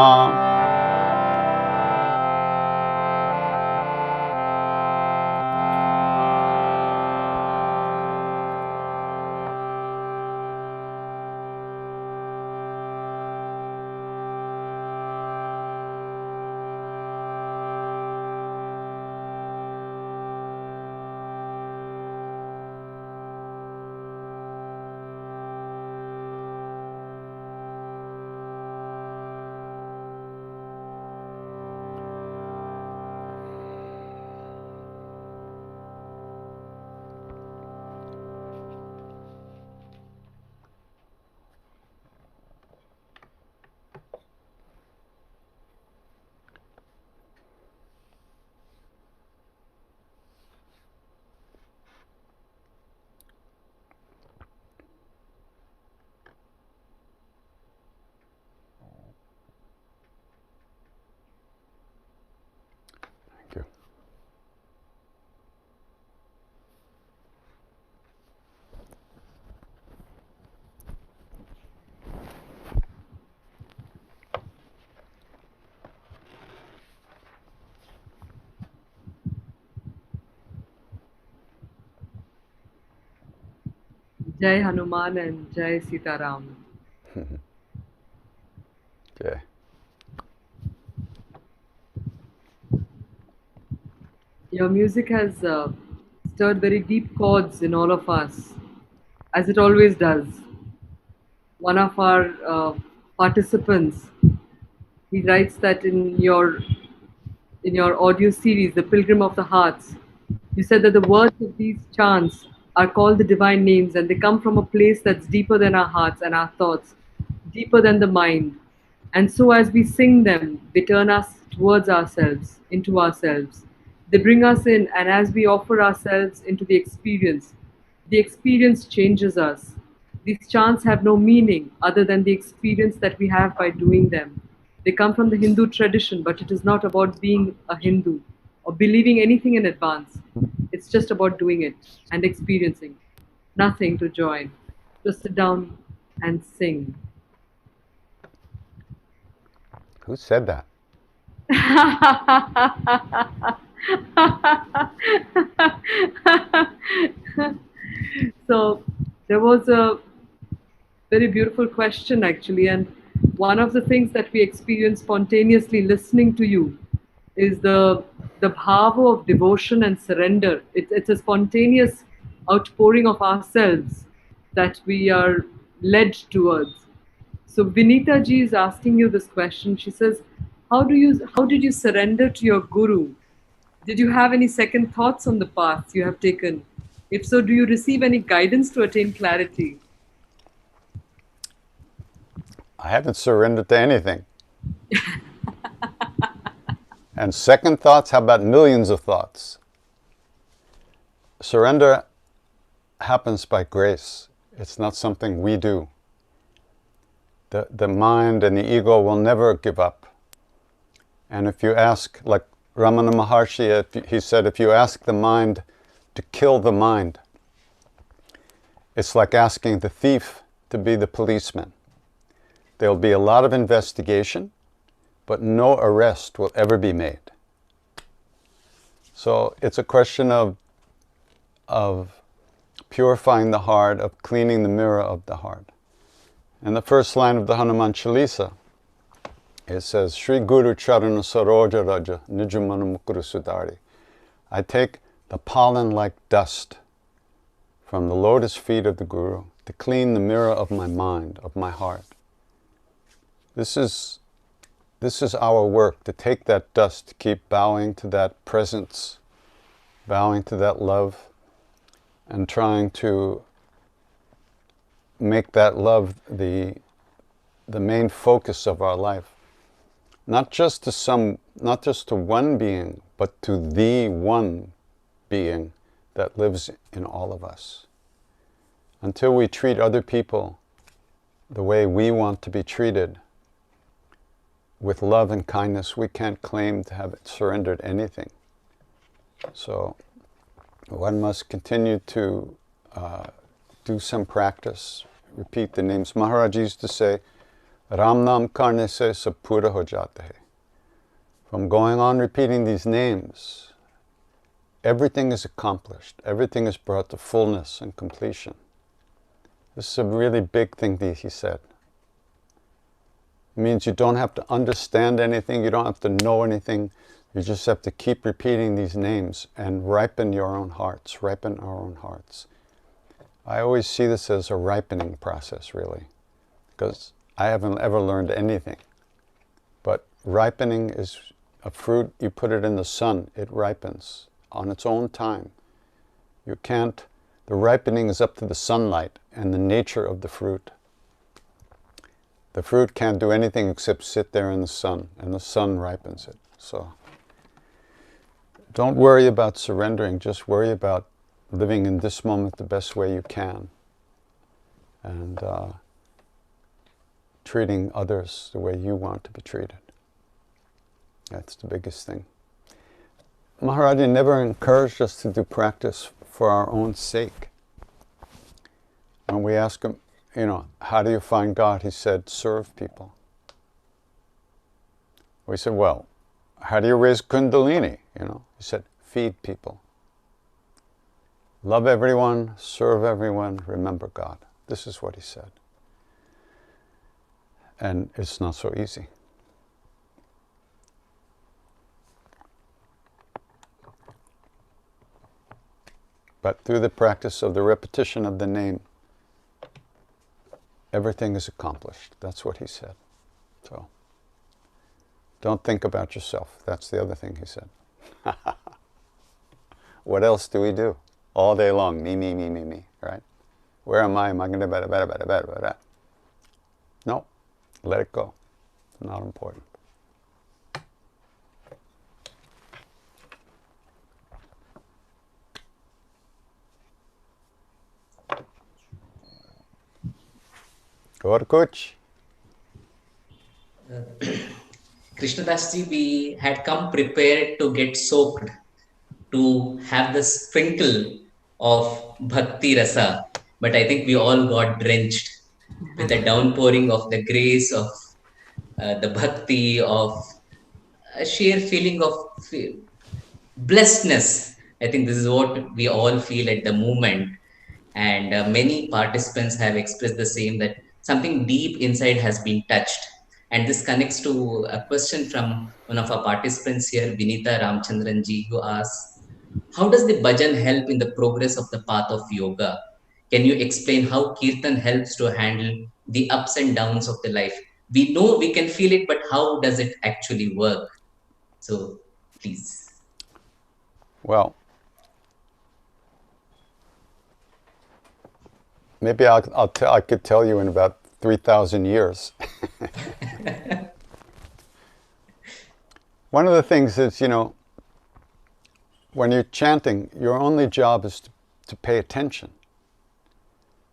Thank you. Jai Hanuman and Jai Sitaram. Okay. Your music has stirred very deep chords in all of us, as it always does. One of our participants, he writes that in your audio series, The Pilgrim of the Hearts, you said that the words of these chants are called the divine names and they come from a place that's deeper than our hearts and our thoughts, deeper than the mind. And so as we sing them, they turn us towards ourselves, into ourselves. They bring us in, and as we offer ourselves into the experience changes us. These chants have no meaning other than the experience that we have by doing them. They come from the Hindu tradition, but it is not about being a Hindu or believing anything in advance. It's just about doing it and experiencing. Nothing to join. Just sit down and sing. Who said that? So there was a very beautiful question actually, and one of the things that we experience spontaneously listening to you is the bhava of devotion and surrender. It's a spontaneous outpouring of ourselves that we are led towards. So Vinita ji is asking you this question. She says, how did you surrender to your guru? Did you have any second thoughts on the path you have taken? If so, do you receive any guidance to attain clarity? I haven't surrendered to anything. And second thoughts, how about millions of thoughts? Surrender happens by grace. It's not something we do. The mind and the ego will never give up. And if you ask, like Ramana Maharshi, he said, if you ask the mind to kill the mind, it's like asking the thief to be the policeman. There'll be a lot of investigation, but no arrest will ever be made. So it's a question of purifying the heart, of cleaning the mirror of the heart. And the first line of the Hanuman Chalisa, it says, Shri Guru Charana Saroja Raja Nijumana Mukuru Sudari. I take the pollen-like dust from the lotus feet of the Guru to clean the mirror of my mind, of my heart. This is our work, to take that dust, to keep bowing to that presence, bowing to that love, and trying to make that love the main focus of our life. Not just to one being, but to the one being that lives in all of us. Until we treat other people the way we want to be treated, with love and kindness, we can't claim to have surrendered anything. So one must continue to do some practice, repeat the names. Maharaj used to say, Ram Nam Karne Se Sab Pura Ho Jata Hai. From going on repeating these names, everything is accomplished. Everything is brought to fullness and completion. This is a really big thing that he said. It means you don't have to understand anything, you don't have to know anything, you just have to keep repeating these names and ripen your own hearts, ripen our own hearts. I always see this as a ripening process, really, because I haven't ever learned anything. But ripening is a fruit, you put it in the sun, it ripens on its own time. You can't, the ripening is up to the sunlight and the nature of the fruit. The fruit can't do anything except sit there in the sun, and the sun ripens it. So don't worry about surrendering, just worry about living in this moment the best way you can, and treating others the way you want to be treated. That's the biggest thing. Maharaji never encouraged us to do practice for our own sake. When we ask him, how do you find God? He said, serve people. We said, well, how do you raise Kundalini? He said, feed people. Love everyone, serve everyone, remember God. This is what he said. And it's not so easy. But through the practice of the repetition of the name, everything is accomplished. That's what he said. So, don't think about yourself. That's the other thing he said. What else do we do? All day long, me, right? Where am I? Am I going to... No, let it go. It's not important. Or Kuch. Krishnadas ji, we had come prepared to get soaked, to have the sprinkle of bhakti rasa, but I think we all got drenched with the downpouring of the grace of the bhakti, of a sheer feeling of blessedness. I think this is what we all feel at the moment. And many participants have expressed the same, that something deep inside has been touched. And this connects to a question from one of our participants here, Vinita Ramchandranji, who asks, how does the bhajan help in the progress of the path of yoga? Can you explain how kirtan helps to handle the ups and downs of the life? We know we can feel it, but how does it actually work? So, please. Well, maybe I could tell you in about 3,000 years. One of the things is, when you're chanting, your only job is to pay attention.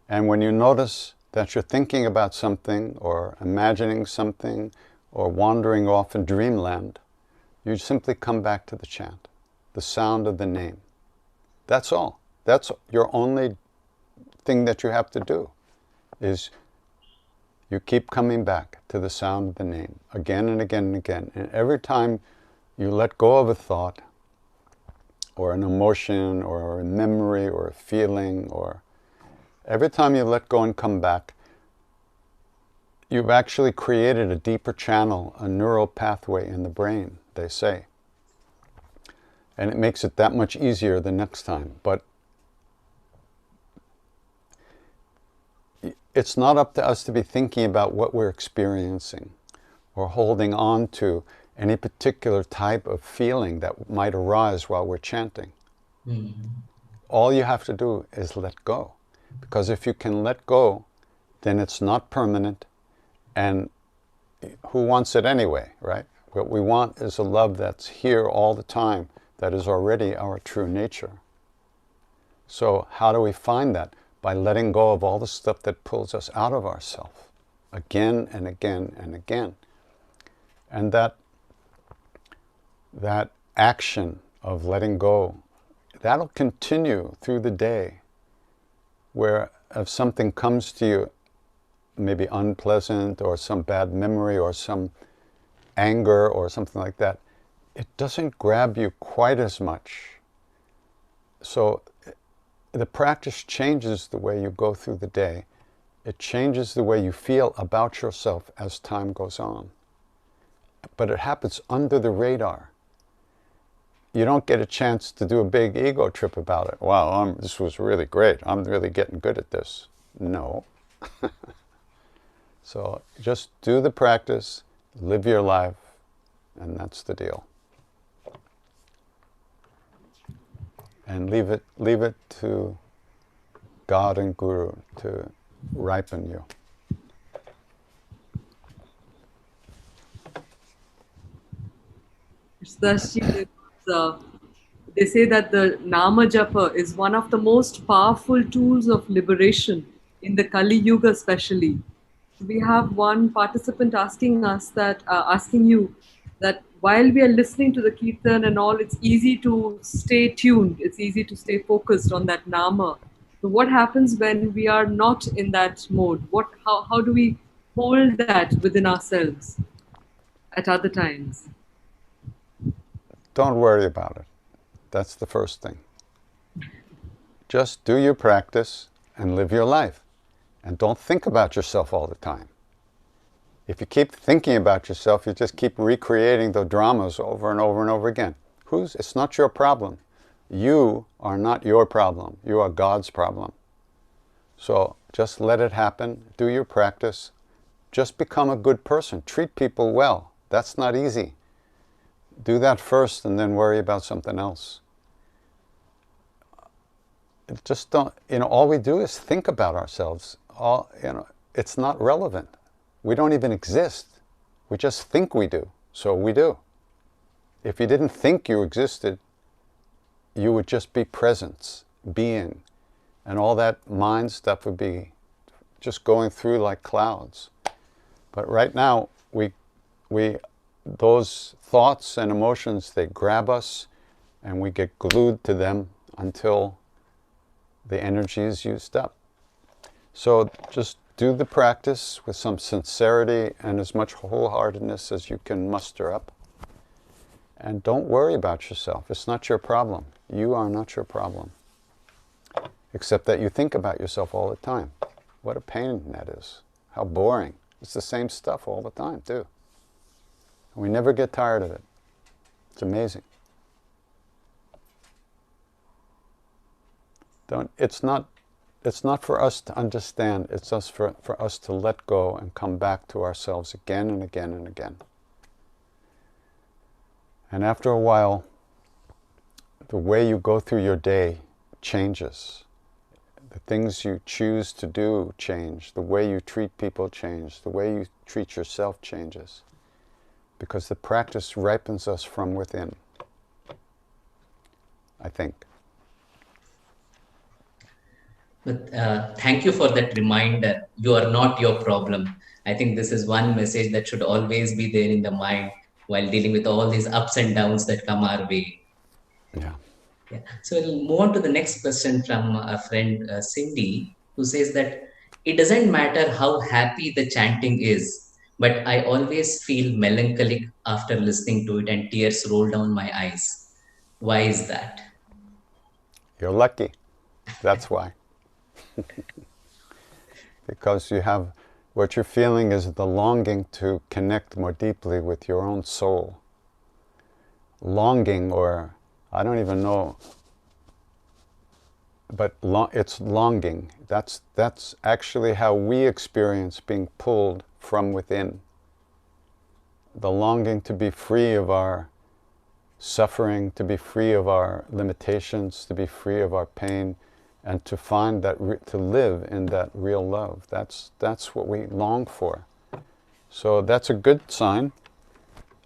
And when you notice that you're thinking about something or imagining something or wandering off in dreamland, you simply come back to the chant, the sound of the name. That's all. That's your only thing that you have to do, is you keep coming back to the sound of the name again and again and again. And every time you let go of a thought or an emotion or a memory or a feeling, or every time you let go and come back, you've actually created a deeper channel, a neural pathway in the brain, they say. And it makes it that much easier the next time. But it's not up to us to be thinking about what we're experiencing or holding on to any particular type of feeling that might arise while we're chanting. Mm-hmm. All you have to do is let go. Because if you can let go, then it's not permanent, and who wants it anyway, right? What we want is a love that's here all the time, that is already our true nature. So how do we find that? By letting go of all the stuff that pulls us out of ourselves, again and again and again. And that action of letting go that'll continue through the day, where if something comes to you, maybe unpleasant or some bad memory or some anger or something like that, it doesn't grab you quite as much. So the practice changes the way you go through the day. It changes the way you feel about yourself as time goes on. But it happens under the radar. You don't get a chance to do a big ego trip about it. Wow, this was really great. I'm really getting good at this. No. So just do the practice, live your life, and that's the deal. And leave it to God and Guru to ripen you. They say that the Nama Japa is one of the most powerful tools of liberation in the Kali Yuga especially. We have one participant asking us that, asking you that while we are listening to the Kirtan and all, it's easy to stay tuned, it's easy to stay focused on that Nama. So what happens when we are not in that mode? How do we hold that within ourselves at other times? Don't worry about it. That's the first thing. Just do your practice and live your life. And don't think about yourself all the time. If you keep thinking about yourself, you just keep recreating the dramas over and over and over again. It's not your problem. You are not your problem. You are God's problem. So just let it happen. Do your practice. Just become a good person. Treat people well. That's not easy. Do that first and then worry about something else. Just don't, all we do is think about ourselves. It's not relevant. We don't even exist. We just think we do. So we do. If you didn't think you existed, you would just be presence, being. And all that mind stuff would be just going through like clouds. But right now, those thoughts and emotions, they grab us and we get glued to them until the energy is used up. So just do the practice with some sincerity and as much wholeheartedness as you can muster up. And don't worry about yourself. It's not your problem. You are not your problem. Except that you think about yourself all the time. What a pain that is. How boring. It's the same stuff all the time, too. We never get tired of it. It's amazing. It's not for us to understand. It's just for us to let go and come back to ourselves again and again and again. And after a while, the way you go through your day changes. The things you choose to do change. The way you treat people change. The way you treat yourself changes. Because the practice ripens us from within, I think. But thank you for that reminder. You are not your problem. I think this is one message that should always be there in the mind while dealing with all these ups and downs that come our way. Yeah. Yeah. So we'll move on to the next question from a friend, Cindy, who says that it doesn't matter how happy the chanting is, but I always feel melancholic after listening to it and tears roll down my eyes. Why is that? You're lucky. That's why. Because what you're feeling is the longing to connect more deeply with your own soul. Longing, or I don't even know, but it's longing. That's actually how we experience being pulled from within. The longing to be free of our suffering, to be free of our limitations, to be free of our pain, and to find that, to live in that real love. That's what we long for. So that's a good sign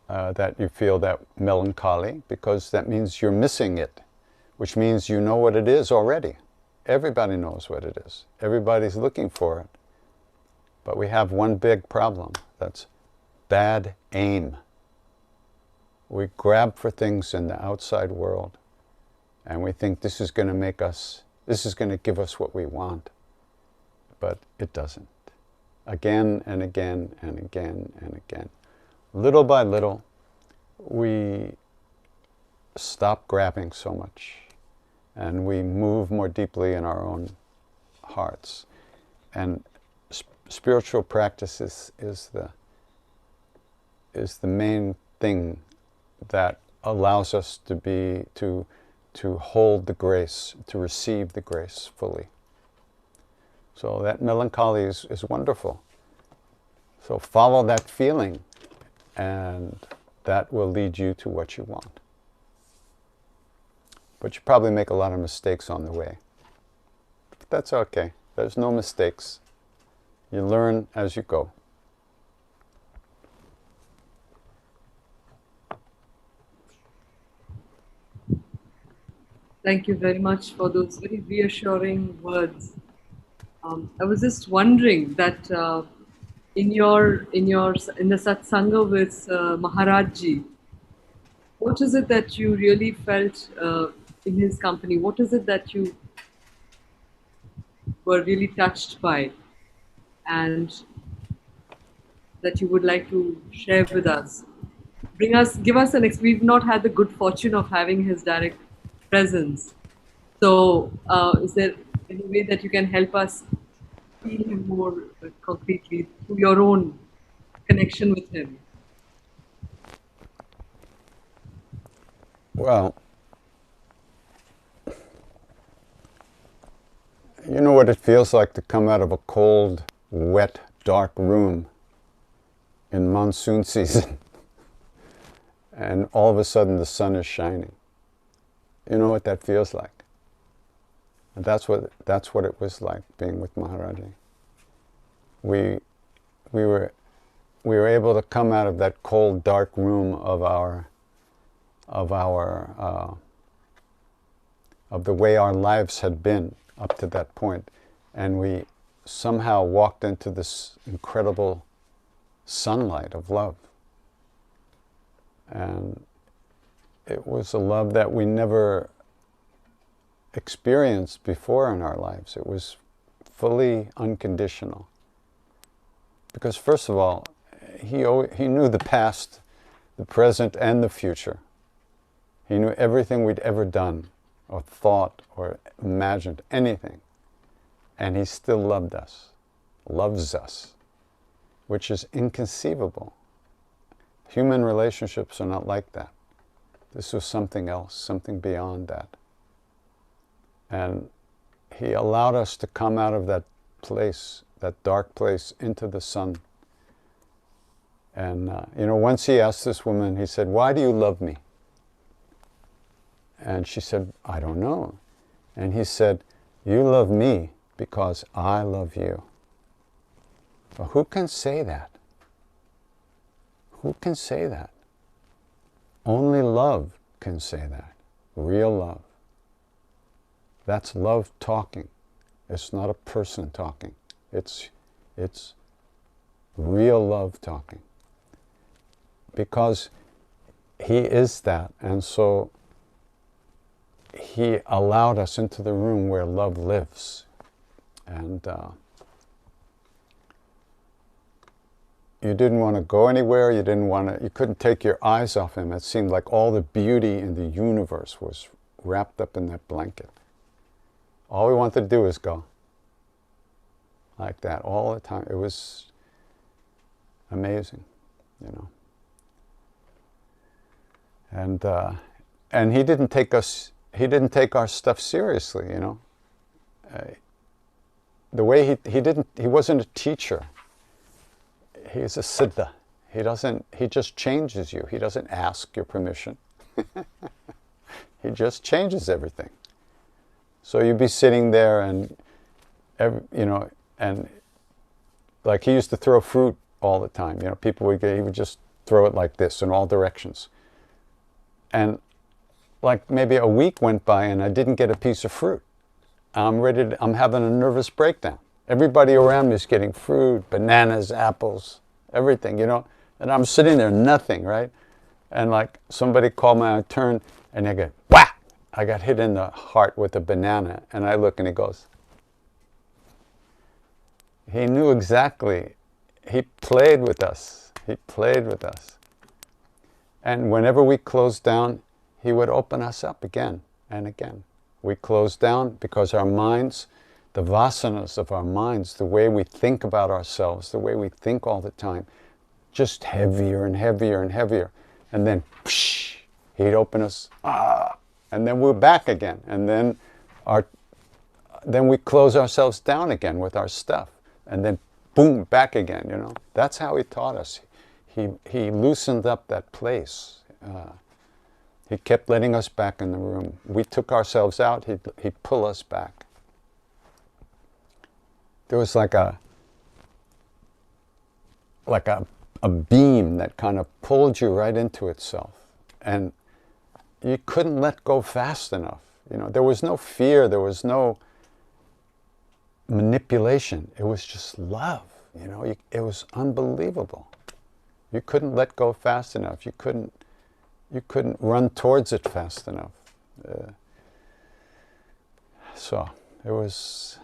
that you feel that melancholy, because that means you're missing it, which means you know what it is already. Everybody knows what it is. Everybody's looking for it. But we have one big problem. That's bad aim. We grab for things in the outside world And we think this is going to give us what we want. But it doesn't. Again and again and again and again. Little by little, we stop grabbing so much. And we move more deeply in our own hearts. And spiritual practice is the main thing that allows us to hold the grace, to receive the grace fully. So that melancholy is wonderful. So follow that feeling, and that will lead you to what you want. But you probably make a lot of mistakes on the way. But that's okay. There's no mistakes. You learn as you go. Thank you very much for those very reassuring words. I was just wondering that in the satsanga with Maharaj Ji, what is it that you really felt in his company? What is it that you were really touched by, and that you would like to share with us? Give us an experience. We've not had the good fortune of having his direct presence. So, is there any way that you can help us feel him more concretely through your own connection with him? Well, you know what it feels like to come out of a cold, wet, dark room in monsoon season and all of a sudden the sun is shining. You know what that feels like. And that's what it was like being with Maharaji. We were able to come out of that cold, dark room of the way our lives had been up to that point, and we somehow walked into this incredible sunlight of love. And it was a love that we never experienced before in our lives. It was fully unconditional. Because first of all, he knew the past, the present, and the future. He knew everything we'd ever done, or thought, or imagined, anything. And he still loved us, loves us, which is inconceivable. Human relationships are not like that. This was something else, something beyond that. And he allowed us to come out of that place, that dark place, into the sun. And, once he asked this woman, he said, "Why do you love me?" And she said, "I don't know." And he said, "You love me because I love you." Well, who can say that? Who can say that? Only love can say that. Real love. That's love talking. It's not a person talking. It's real love talking. Because he is that, and so he allowed us into the room where love lives. And you didn't want to go anywhere, you couldn't take your eyes off him. It seemed like all the beauty in the universe was wrapped up in that blanket. All we wanted to do was go. Like that, all the time. It was amazing, And he didn't take our stuff seriously, The way he wasn't a teacher. He's a siddha. He just changes you. He doesn't ask your permission. He just changes everything. So you'd be sitting there and like he used to throw fruit all the time. He would just throw it like this in all directions. And like maybe a week went by and I didn't get a piece of fruit. I'm having a nervous breakdown. Everybody around me is getting fruit, bananas, apples, everything, and I'm sitting there, nothing, right? And like somebody called my turn and they go, whack! I got hit in the heart with a banana, and I look and he goes, he knew exactly, he played with us, he played with us. And whenever we closed down, he would open us up again and again. We closed down because our minds, the vasanas of our minds, the way we think about ourselves, the way we think all the time, just heavier and heavier and heavier. And then, psh, he'd open us, and then we're back again. And then we close ourselves down again with our stuff. And then, boom, back again, you know. That's how he taught us. He loosened up that place. He kept letting us back in the room. We took ourselves out, he'd pull us back. There was like a beam that kind of pulled you right into itself. And you couldn't let go fast enough. You know, there was no fear, there was no manipulation. It was just love. You know, it was unbelievable. You couldn't let go fast enough. You couldn't run towards it fast enough. So it was,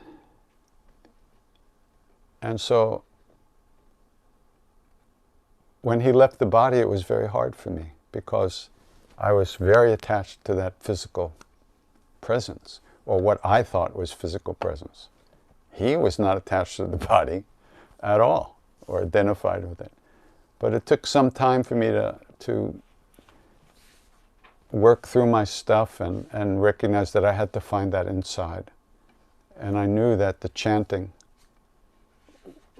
and so when he left the body, it was very hard for me because I was very attached to that physical presence, or what I thought was physical presence. He was not attached to the body at all, or identified with it. But it took some time for me to work through my stuff and recognize that I had to find that inside. And I knew that the chanting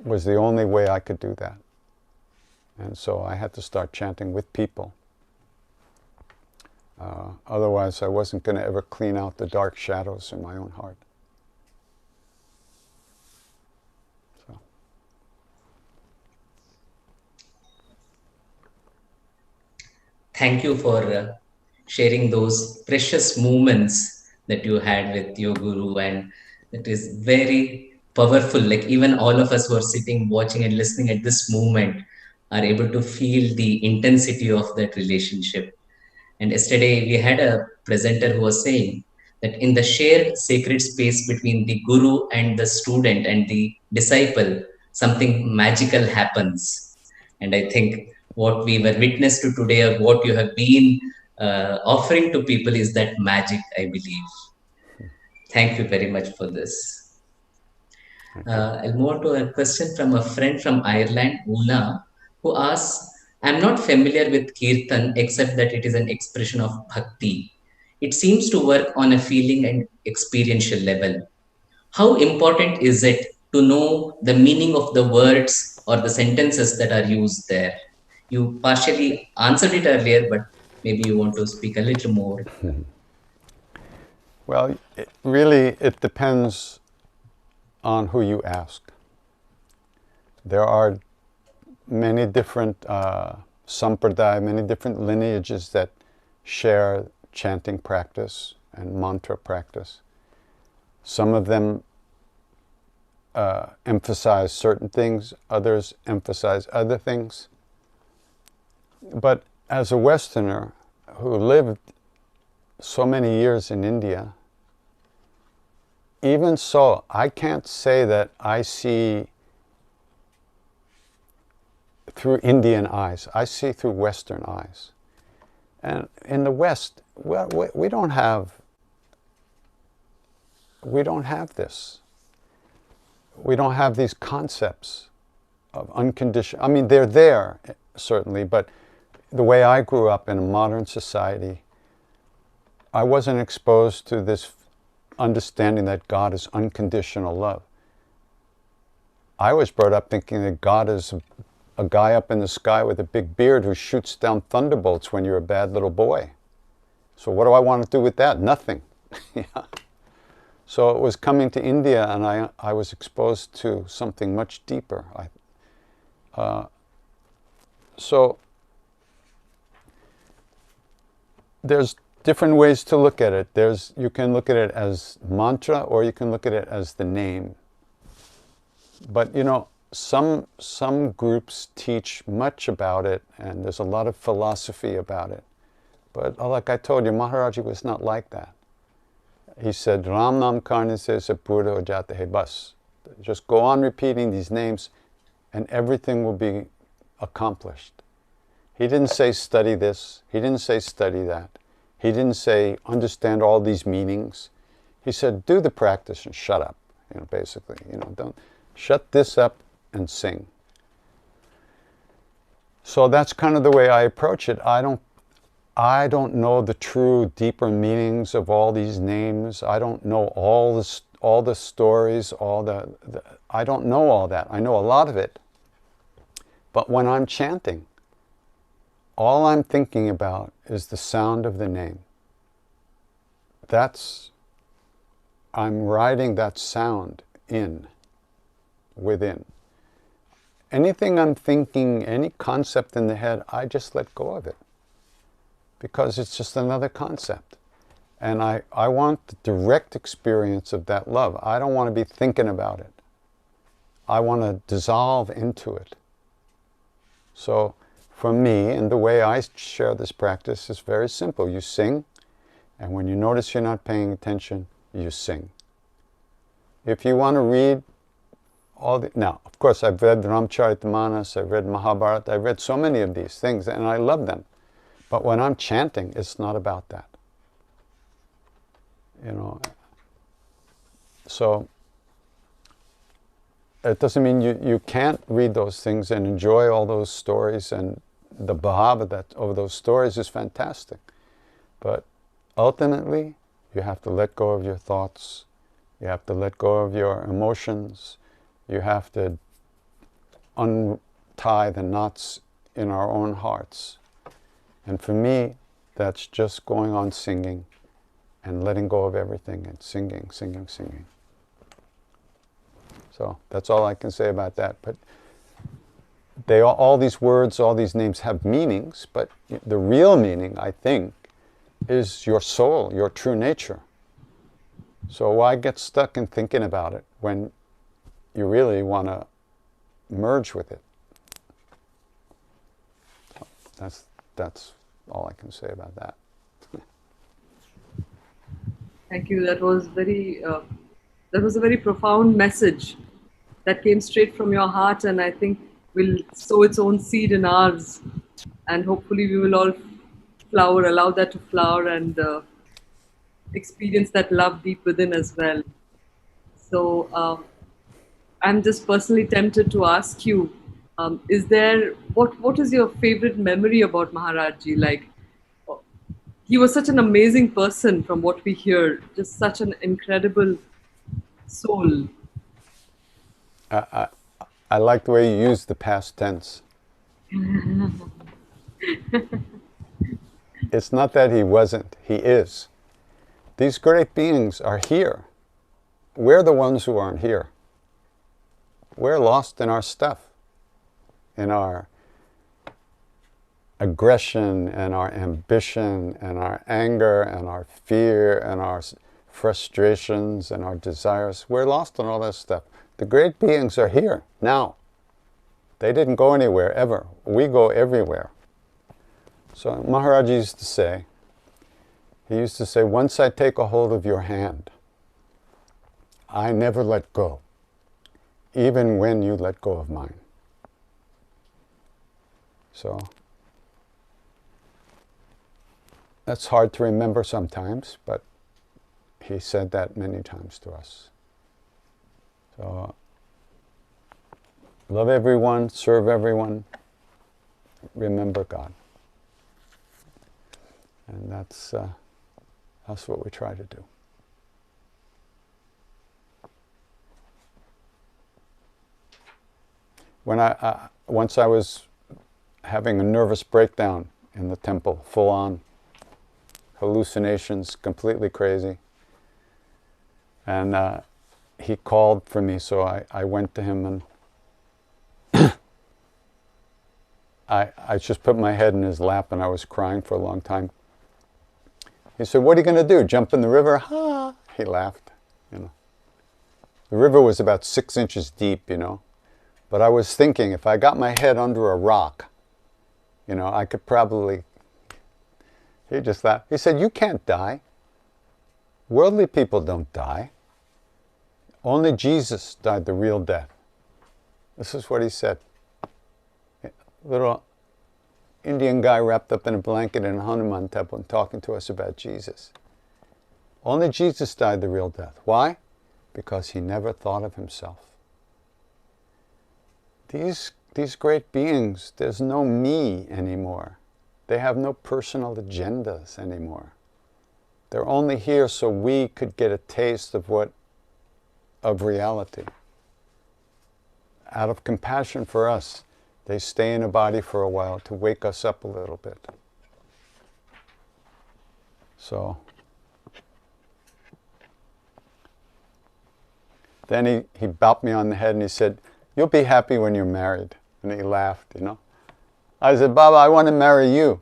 was the only way I could do that. And so I had to start chanting with people. Otherwise, I wasn't going to ever clean out the dark shadows in my own heart. So. Thank you for sharing those precious moments that you had with your guru, and it is very powerful. Like even all of us who are sitting, watching and listening at this moment are able to feel the intensity of that relationship. And yesterday we had a presenter who was saying that in the shared sacred space between the guru and the student and the disciple, something magical happens. And I think what we were witness to today, or what you have been offering to people, is that magic, I believe. Thank you very much for this. I'll move on to a question from a friend from Ireland, Una, who asks, I'm not familiar with Kirtan except that it is an expression of bhakti. It seems to work on a feeling and experiential level. How important is it to know the meaning of the words or the sentences that are used there? You partially answered it earlier, but maybe you want to speak a little more. Well, it depends on who you ask. There are many different sampradaya, many different lineages that share chanting practice and mantra practice. Some of them emphasize certain things, others emphasize other things. But as a Westerner who lived so many years in India, even so, I can't say that I see through Indian eyes. I see through Western eyes. And in the West, well, we don't have this. We don't have these concepts of unconditional. I mean, they're there, certainly, but the way I grew up in a modern society, I wasn't exposed to this understanding that God is unconditional love. I was brought up thinking that God is a guy up in the sky with a big beard who shoots down thunderbolts when you're a bad little boy. So what do I want to do with that? Nothing. Yeah. So it was coming to India, and I was exposed to something much deeper. So there's different ways to look at it. You can look at it as mantra, or you can look at it as the name. But you know, some groups teach much about it, and there's a lot of philosophy about it. But like I told you, Maharaji was not like that. he said, Ram Nam Karne se Pura ho jata hai bas. Just go on repeating these names and everything will be accomplished. He didn't say study this. He didn't say study that. He didn't say understand all these meanings. He said do the practice and shut up. Basically, don't shut this up and sing. So that's kind of the way I approach it. I don't know the true deeper meanings of all these names. I don't know all the stories, I don't know all that. I know a lot of it. But when I'm chanting, all I'm thinking about is the sound of the name. I'm riding that sound within. Anything I'm thinking, any concept in the head, I just let go of it. Because it's just another concept. And I want the direct experience of that love. I don't want to be thinking about it. I want to dissolve into it. So for me, and the way I share this practice is very simple. You sing, and when you notice you're not paying attention, you sing. If you want to read now, of course, I've read Ramcharitmanas, I've read Mahabharata, I've read so many of these things, and I love them. But when I'm chanting, it's not about that. So it doesn't mean you can't read those things and enjoy all those stories, and the bhava of those stories is fantastic. But ultimately, you have to let go of your thoughts. You have to let go of your emotions. You have to untie the knots in our own hearts. And for me, that's just going on singing and letting go of everything and singing, singing, singing. So that's all I can say about that. But all these words, all these names have meanings, but the real meaning, I think, is your soul, your true nature. So why get stuck in thinking about it when you really want to merge with it? That's all I can say about that. Thank you. That was a very profound message that came straight from your heart, and I think will sow its own seed in ours, and hopefully we will all flower, allow that to flower, and experience that love deep within as well. So I'm just personally tempted to ask you, what is your favorite memory about Maharaj-ji? Like, he was such an amazing person from what we hear, just such an incredible soul. I like the way you use the past tense. It's not that he wasn't, he is. These great beings are here. We're the ones who aren't here. We're lost in our stuff, in our aggression and our ambition and our anger and our fear and our frustrations and our desires. We're lost in all that stuff. The great beings are here now. They didn't go anywhere ever. We go everywhere. So Maharaj used to say, once I take a hold of your hand, I never let go, even when you let go of mine. So that's hard to remember sometimes, but he said that many times to us. So love everyone, serve everyone, remember God. And that's what we try to do. Once I was having a nervous breakdown in the temple, full on hallucinations, completely crazy. And he called for me, so I went to him, and I just put my head in his lap, and I was crying for a long time. He said, "What are you going to do, jump in the river?" Ha! He laughed, The river was about 6 inches deep, But I was thinking, if I got my head under a rock, I could probably... He just laughed. He said, "You can't die. Worldly people don't die. Only Jesus died the real death. This is what he said. Little Indian guy wrapped up in a blanket in a Hanuman temple and talking to us about Jesus. Only Jesus died the real death. Why? Because he never thought of himself. These great beings, there's no me anymore. They have no personal agendas anymore. They're only here so we could get a taste of reality. Out of compassion for us, they stay in a body for a while to wake us up a little bit. So, then he bopped me on the head and he said, "You'll be happy when you're married." And he laughed, you know. I said, "Baba, I want to marry you."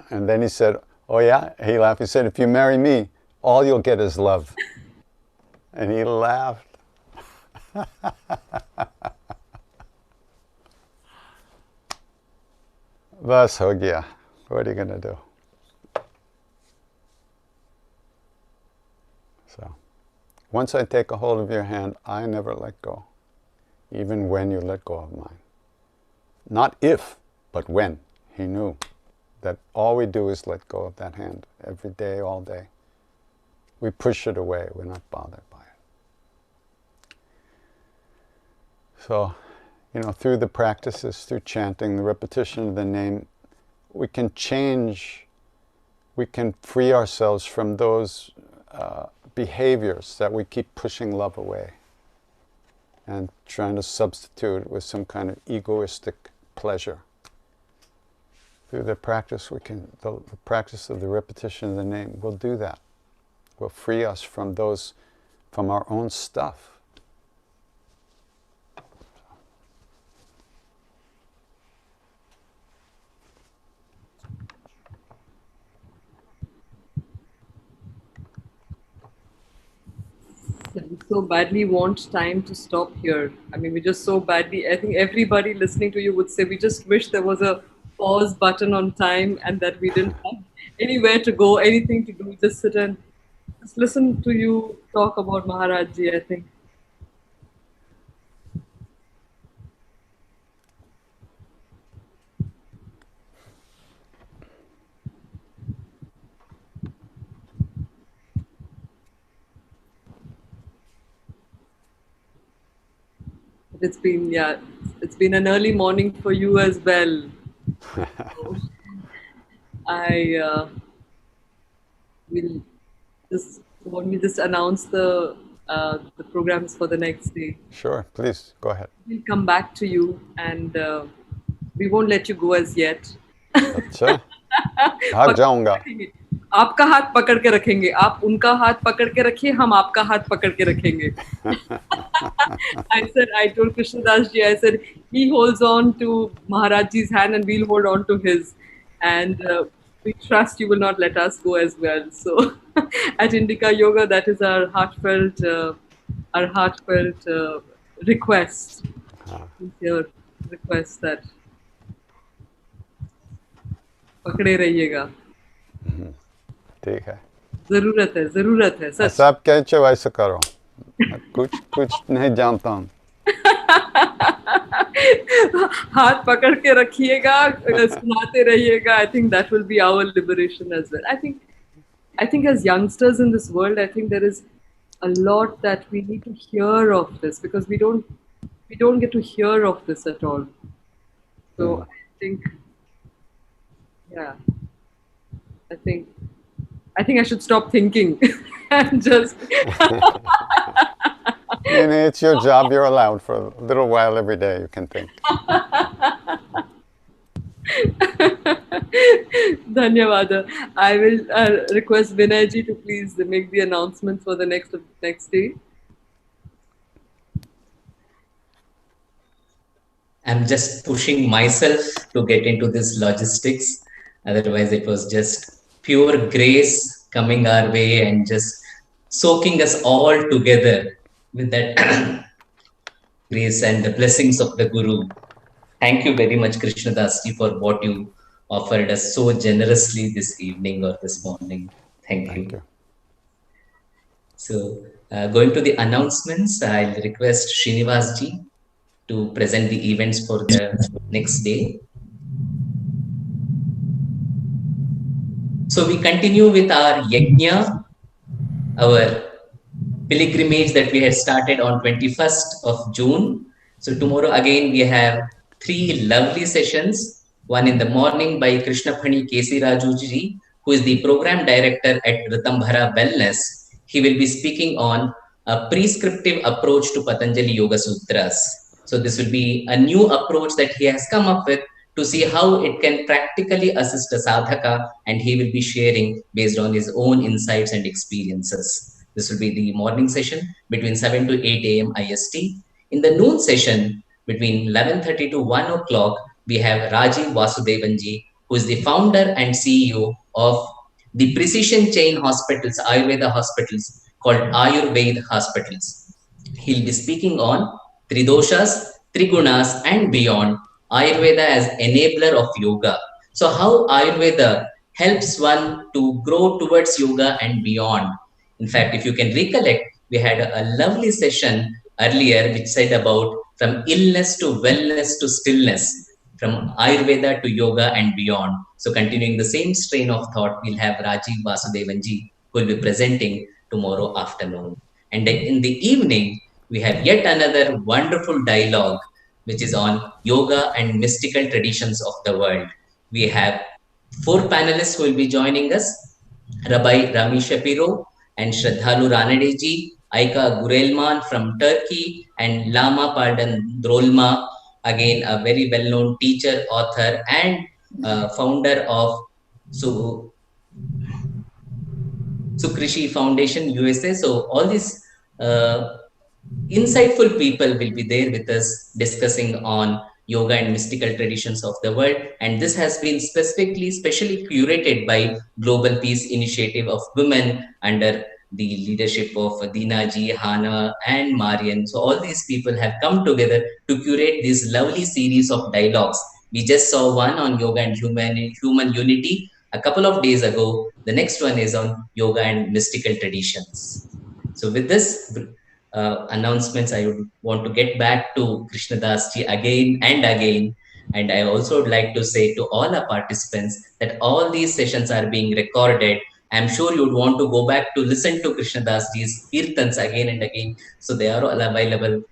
And then he said, "Oh yeah?" He laughed. He said, "If you marry me, all you'll get is love." And he laughed. Bas ho gaya. What are you going to do? So, once I take a hold of your hand, I never let go. Even when you let go of mine. Not if, but when. He knew that all we do is let go of that hand every day, all day. We push it away. We're not bothered by it. So, you know, through the practices, through chanting, the repetition of the name, we can change, we can free ourselves from those behaviors that we keep pushing love away and trying to substitute with some kind of egoistic pleasure. Through the practice, the practice of the repetition of the name will do that. Will free us from our own stuff. We so badly want time to stop here. I mean, we just so badly, I think everybody listening to you would say, we just wish there was a pause button on time and that we didn't have anywhere to go, anything to do, just sit and just listen to you talk about Maharaj Ji, I think. It's been an early morning for you as well. So I will just announce the programs for the next day. Sure, please go ahead. We'll come back to you, and we won't let you go as yet. अच्छा, भाग जाऊंगा. आपका हाथ पकड़ के रखेंगे, आप उनका हाथ पकड़ के रखिए, हम आपका हाथ पकड़ के रखेंगे. I told Krishnadas ji, I said, he holds on to Maharaj Ji's hand and we'll hold on to his. And we trust you will not let us go as well. So at Indica Yoga, that is our heartfelt request. Your request that पकड़े रहिएगा. ठीक है. जरूरत है सच. सब कैसे वैसे करो. कुछ नहीं जानता हूँ. हाथ पकड़ के रखिएगा, सुनाते रहिएगा. I think that will be our liberation as well. I think as youngsters in this world, I think there is a lot that we need to hear of this, because we don't get to hear of this at all. So I think I should stop thinking and just. And it's your job. You're allowed for a little while every day. You can think. Dhanyavada. I will request Vinay ji to please make the announcement for the next day. I'm just pushing myself to get into this logistics. Otherwise, it was just pure grace coming our way and just soaking us all together with that grace and the blessings of the Guru. Thank you very much, Krishnadas ji, for what you offered us so generously this evening or this morning. Thank Thank you. you. So, going to the announcements, I'll request Srinivas ji to present the events for the next day. So, we continue with our Yajna, our pilgrimage that we had started on 21st of June. So, tomorrow again, we have 3 lovely sessions. One in the morning by Krishnaphani Kesi Raju ji, who is the program director at Ritambhara Wellness. He will be speaking on a prescriptive approach to Patanjali Yoga Sutras. So this will be a new approach that he has come up with to see how it can practically assist a sadhaka, and he will be sharing based on his own insights and experiences. This will be the morning session between 7 to 8 a.m. IST. In the noon session between 11:30 to 1 o'clock, we have Rajiv Vasudevanji, who is the founder and CEO of the precision chain hospitals, Ayurveda hospitals called Ayurveda hospitals. He'll be speaking on Tridoshas, Trigunas, and beyond, Ayurveda as enabler of yoga. So, how Ayurveda helps one to grow towards yoga and beyond. In fact, if you can recollect, we had a lovely session earlier which said about from illness to wellness to stillness, from Ayurveda to yoga and beyond. So, continuing the same strain of thought, we'll have Rajiv Vasudevanji who will be presenting tomorrow afternoon. And then in the evening, we have yet another wonderful dialogue which is on yoga and mystical traditions of the world. We have 4 panelists who will be joining us: Rabbi Rami Shapiro and Shraddhalu Ranedeji, Aika Gurelman from Turkey, and Lama Pardan Drolma, again a very well-known teacher, author, and founder of Sukrishi Foundation USA. So all these insightful people will be there with us discussing on yoga and mystical traditions of the world. And this has been specially curated by Global Peace Initiative of Women under the leadership of Dina ji, Hana, and Marian. So all these people have come together to curate this lovely series of dialogues. We just saw one on yoga and human unity a couple of days ago. The next one is on yoga and mystical traditions. So with this announcements, I would want to get back to Krishnadas ji again and again. And I also would like to say to all our participants that all these sessions are being recorded. I'm sure you would want to go back to listen to Krishnadas ji's kirtans again and again. So they are all available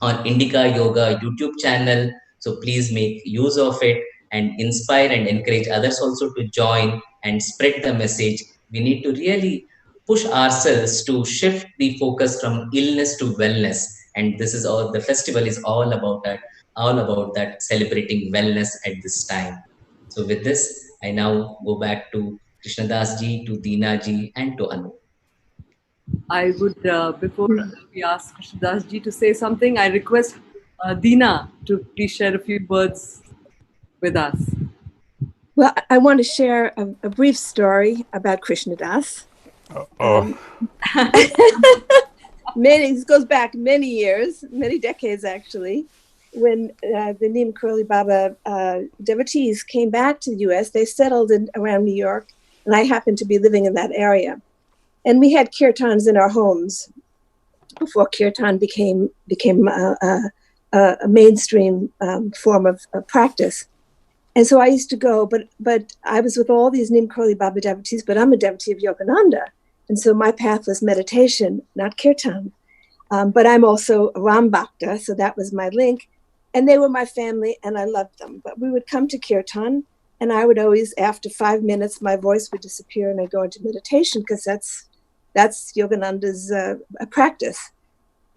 on Indica Yoga YouTube channel. So please make use of it and inspire and encourage others also to join and spread the message. We need to really push ourselves to shift the focus from illness to wellness. And this is all, the festival is all about that, celebrating wellness at this time. So with this, I now go back to Krishnadas ji, to Dina ji, and to Anu. I would, before we ask Krishnadas ji to say something, I request Dina to please share a few words with us. Well, I want to share a brief story about Krishnadas. This goes back many years, many decades actually. When the Neem Karoli Baba devotees came back to the U.S., they settled around New York, and I happened to be living in that area. And we had kirtans in our homes before kirtan became a mainstream form of practice. And so I used to go, but I was with all these Neem Karoli Baba devotees, but I'm a devotee of Yogananda. And so my path was meditation, not kirtan. But I'm also a Ram Bhakta, so that was my link. And they were my family, and I loved them. But we would come to kirtan, and I would always, after 5 minutes, my voice would disappear, and I'd go into meditation, because that's Yogananda's practice.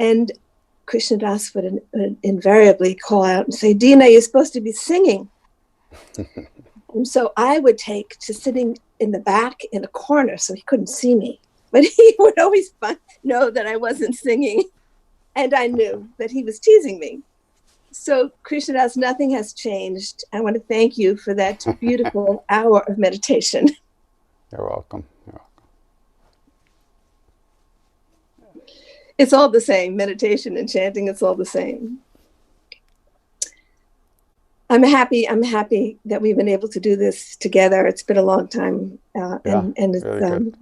And Krishnadas would invariably call out and say, "Dina, you're supposed to be singing." And so I would take to sitting in the back in a corner so he couldn't see me. But he would always know that I wasn't singing. And I knew that he was teasing me. So Krishnadas, nothing has changed. I want to thank you for that beautiful hour of meditation. You're welcome. You're welcome. It's all the same. Meditation and chanting, it's all the same. I'm happy that we've been able to do this together. It's been a long time, and it's really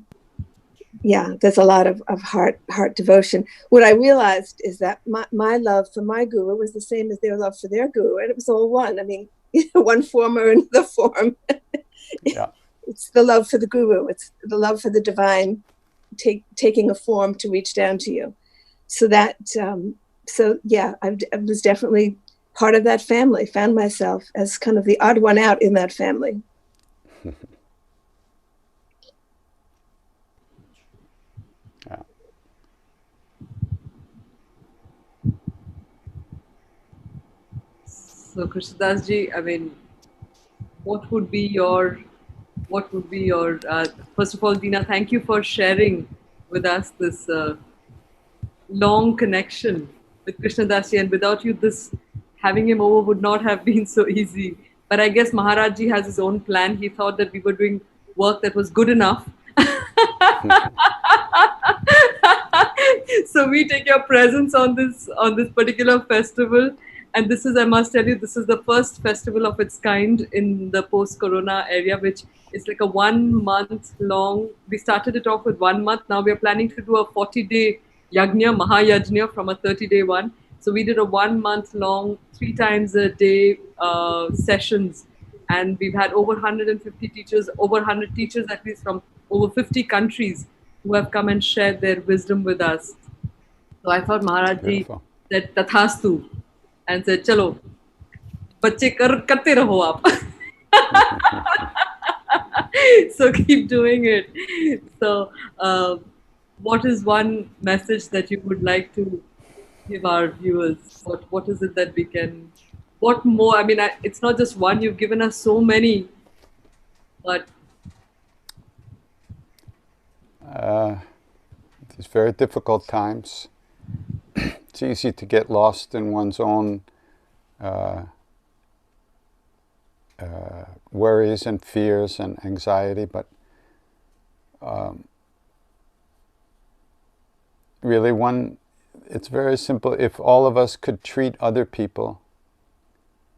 yeah, there's a lot of heart devotion. What I realized is that my love for my guru was the same as their love for their guru, and it was all one. I mean, one form or another form. Yeah. It's the love for the guru. It's the love for the divine taking a form to reach down to you. So that, so yeah, I was definitely part of that family. Found myself as kind of the odd one out in that family. Yeah. So Krishnadas ji, I mean, what would be your first of all, Dina, thank you for sharing with us this long connection with Krishnadas ji, and without you, this having him over would not have been so easy. But I guess Maharaj ji has his own plan. He thought that we were doing work that was good enough. So we take your presence on this particular festival, and this is, I must tell you, this is the first festival of its kind in the post-corona area, which is like a 1 month long. We started it off with 1 month. Now we are planning to do a 40-day yajna, mahayajna, from a 30-day one. So we did a 1 month long, 3 times a day sessions, and we've had over 150 teachers, over 100 teachers at least from over 50 countries who have come and shared their wisdom with us. So I thought Maharaj ji Beautiful. said tathastu and said, "Chalo, bacche karte raho aap." So keep doing it. So, what is one message that you would like to give our viewers? What is it that we can? What more? I mean, it's not just one. You've given us so many, but These very difficult times, it's easy to get lost in one's own worries and fears and anxiety, but really it's very simple. If all of us could treat other people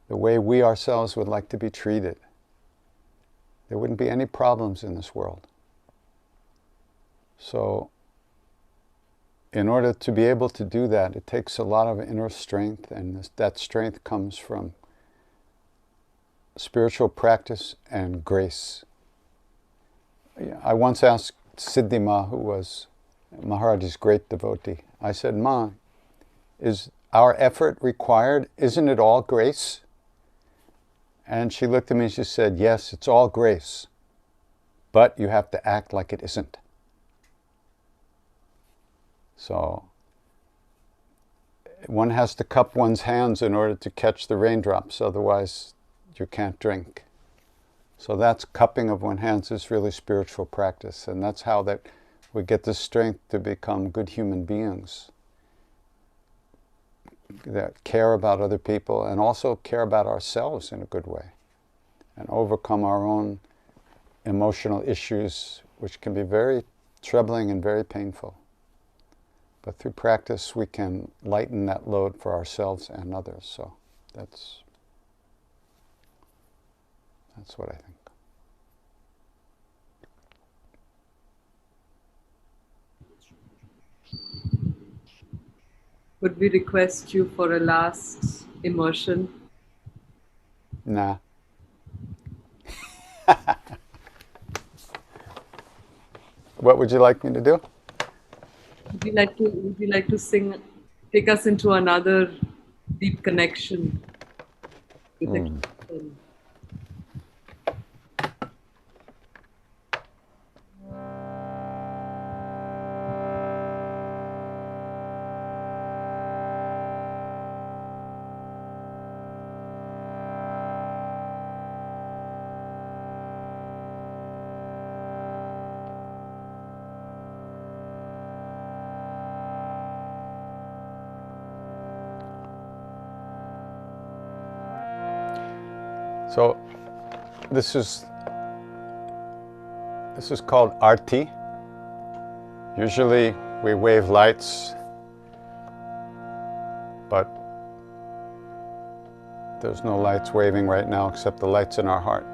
the way we ourselves would like to be treated, there wouldn't be any problems in this world. So in order to be able to do that, it takes a lot of inner strength, and that strength comes from spiritual practice and grace. I once asked Siddhi Ma, who was Maharaj's great devotee, I said, "Ma, is our effort required? Isn't it all grace?" And she looked at me and she said, "Yes, it's all grace, but you have to act like it isn't." So one has to cup one's hands in order to catch the raindrops, otherwise you can't drink. So that's cupping of one's hands is really spiritual practice, and that's how that we get the strength to become good human beings that care about other people and also care about ourselves in a good way and overcome our own emotional issues, which can be very troubling and very painful. But through practice, we can lighten that load for ourselves and others. So that's what I think. Would we request you for a last immersion? Nah. What would you like me to do? Would you like to sing, take us into another deep connection with the Kirtan? So this is called Arti. Usually we wave lights, but there's no lights waving right now except the lights in our heart.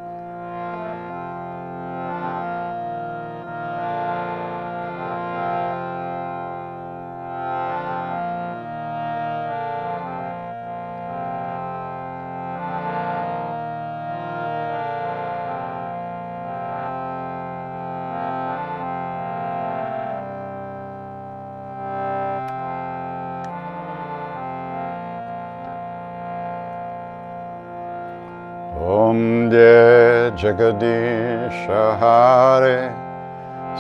Om Jai Jagadish Hare,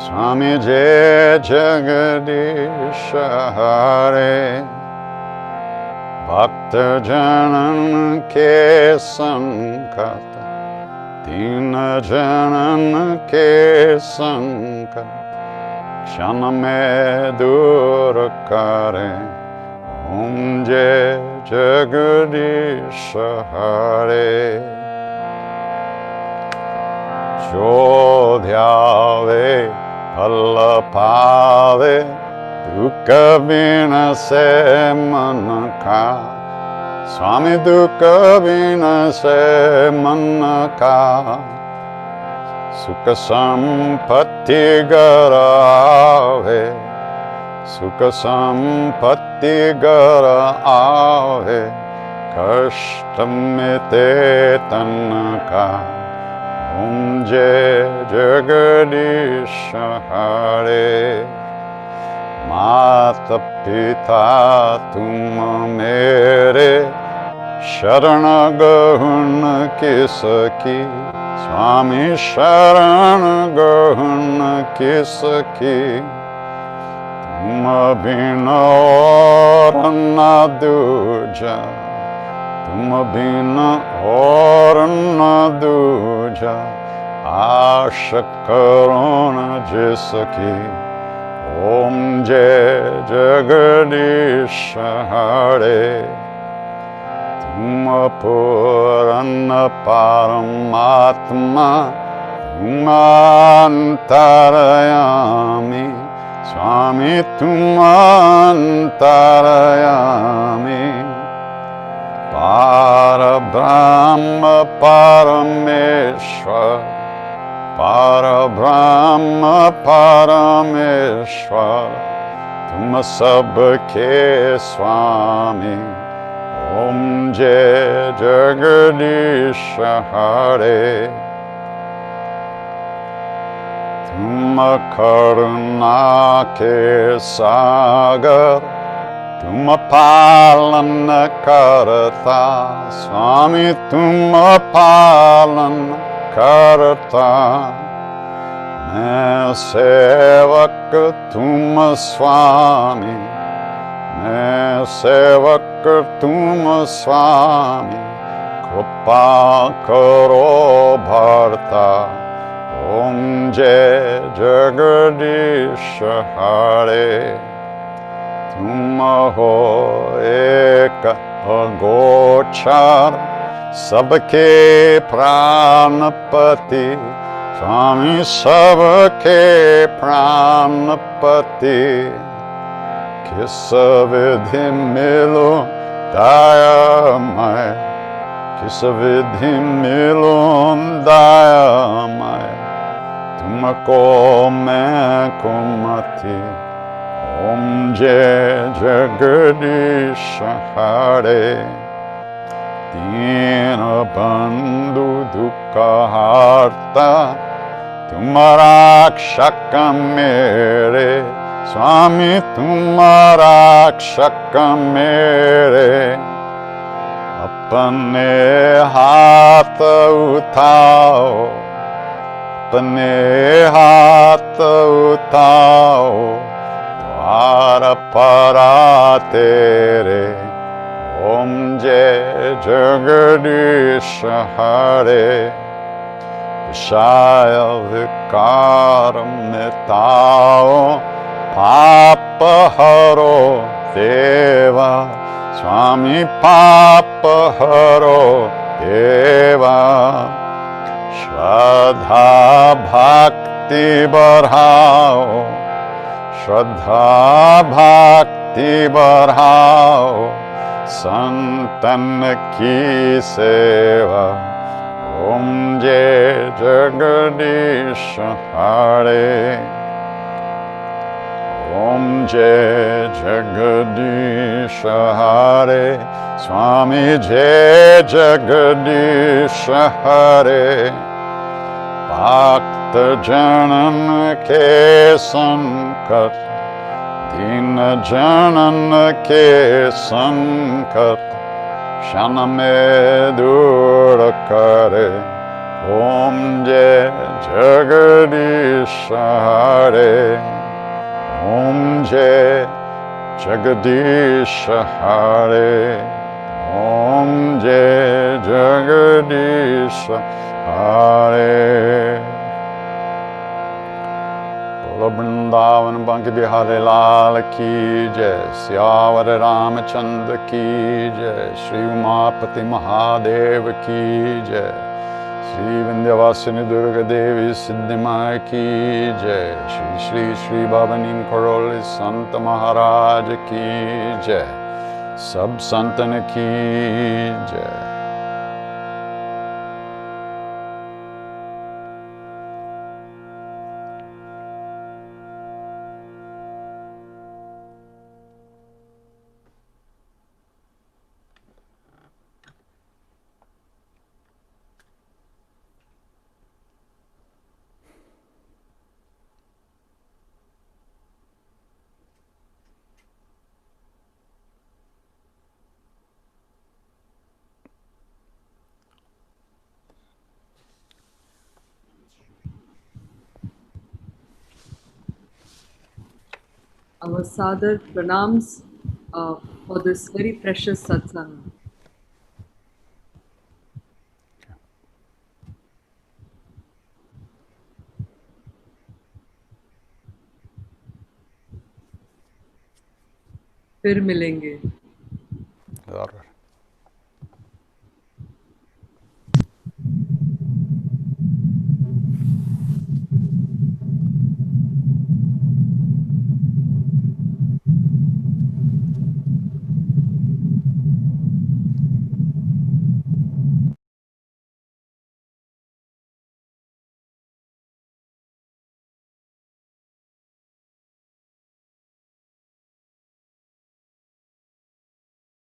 Swami Jai Jagadish Hare, Bhakta Janan Ke Sankata, Dina Janan Ke Sankata, Kshana Me Dur Kare. Om Jai Jagadish Hare. Jo dhyave phal pave, dukha vinase man ka. Swami dukha vinase man ka. Sukha sampatti garave, Sukha sampatti gara aave, Kashtamite tanaka. Om Jai Jagadish Hare. Mata pita tum mere, Sharana gahun kisaki. Swami Sharana gahun kisaki. Tum bina aur na duja, Tum bina aur na duja, Aasha karo na jisaki. Om Jai Jagadish Hare. Tum Purana Paramatma, Tum Antarayami. Swami tum antarayami, Para Brahma Parameshwar, Para Brahma Parameshwar, Tum sabke Swami. Om Jai Jagadish Hare. Tum karuna ke sagar, Tum palan karta. Swami tum palan karta. Main sevak tum Swami, Main sevak tum Swami. Kripa karo bharta. Om Jai Jagadish Hare. Tum ho ek agochar, Sabke pranapati. Swami sabke pranapati. Kis vidhi milo daya mai, Kis vidhi milo daya mai. Tumko main kumati. Om Jai Jagadish Hare. Dina bandhu dukha harta, Tumarakshaka mere. Swami tumarakshaka mere. Apne haath uthao, Apne haath uthao, Dwara para tere. Om Jai Jagadish Hare. Vishaya vikara mitao, Papa haro deva. Swami Papa haro deva. Shraddha bhakti badhao, Shraddha bhakti badhao. Santan ki seva. Om Jai Jagadish Hare. Om Jai Jagadish Hare. Swami Jai Jagadish Hare. Bhakta Janan Ke Sankat, Dina Janan Ke Sankat, क्षण में दूर करे। ओम जय जगदीश हरे, ओम जय जगदीश हरे, ओम जय जगदीश हरे। बोलो वृंदावन बंकी बिहारी लाल की जय, सियावर रामचंद्र की जय, श्री उमापति महादेव की जय, श्री विंध्यवासिनी दुर्गा देवी सिद्धिमाय की जय, श्री श्री श्री बाबा नीम करोली संत महाराज की जय, सब संतन की जय। Our Sadar pranams for this very precious satsang. फिर मिलेंगे।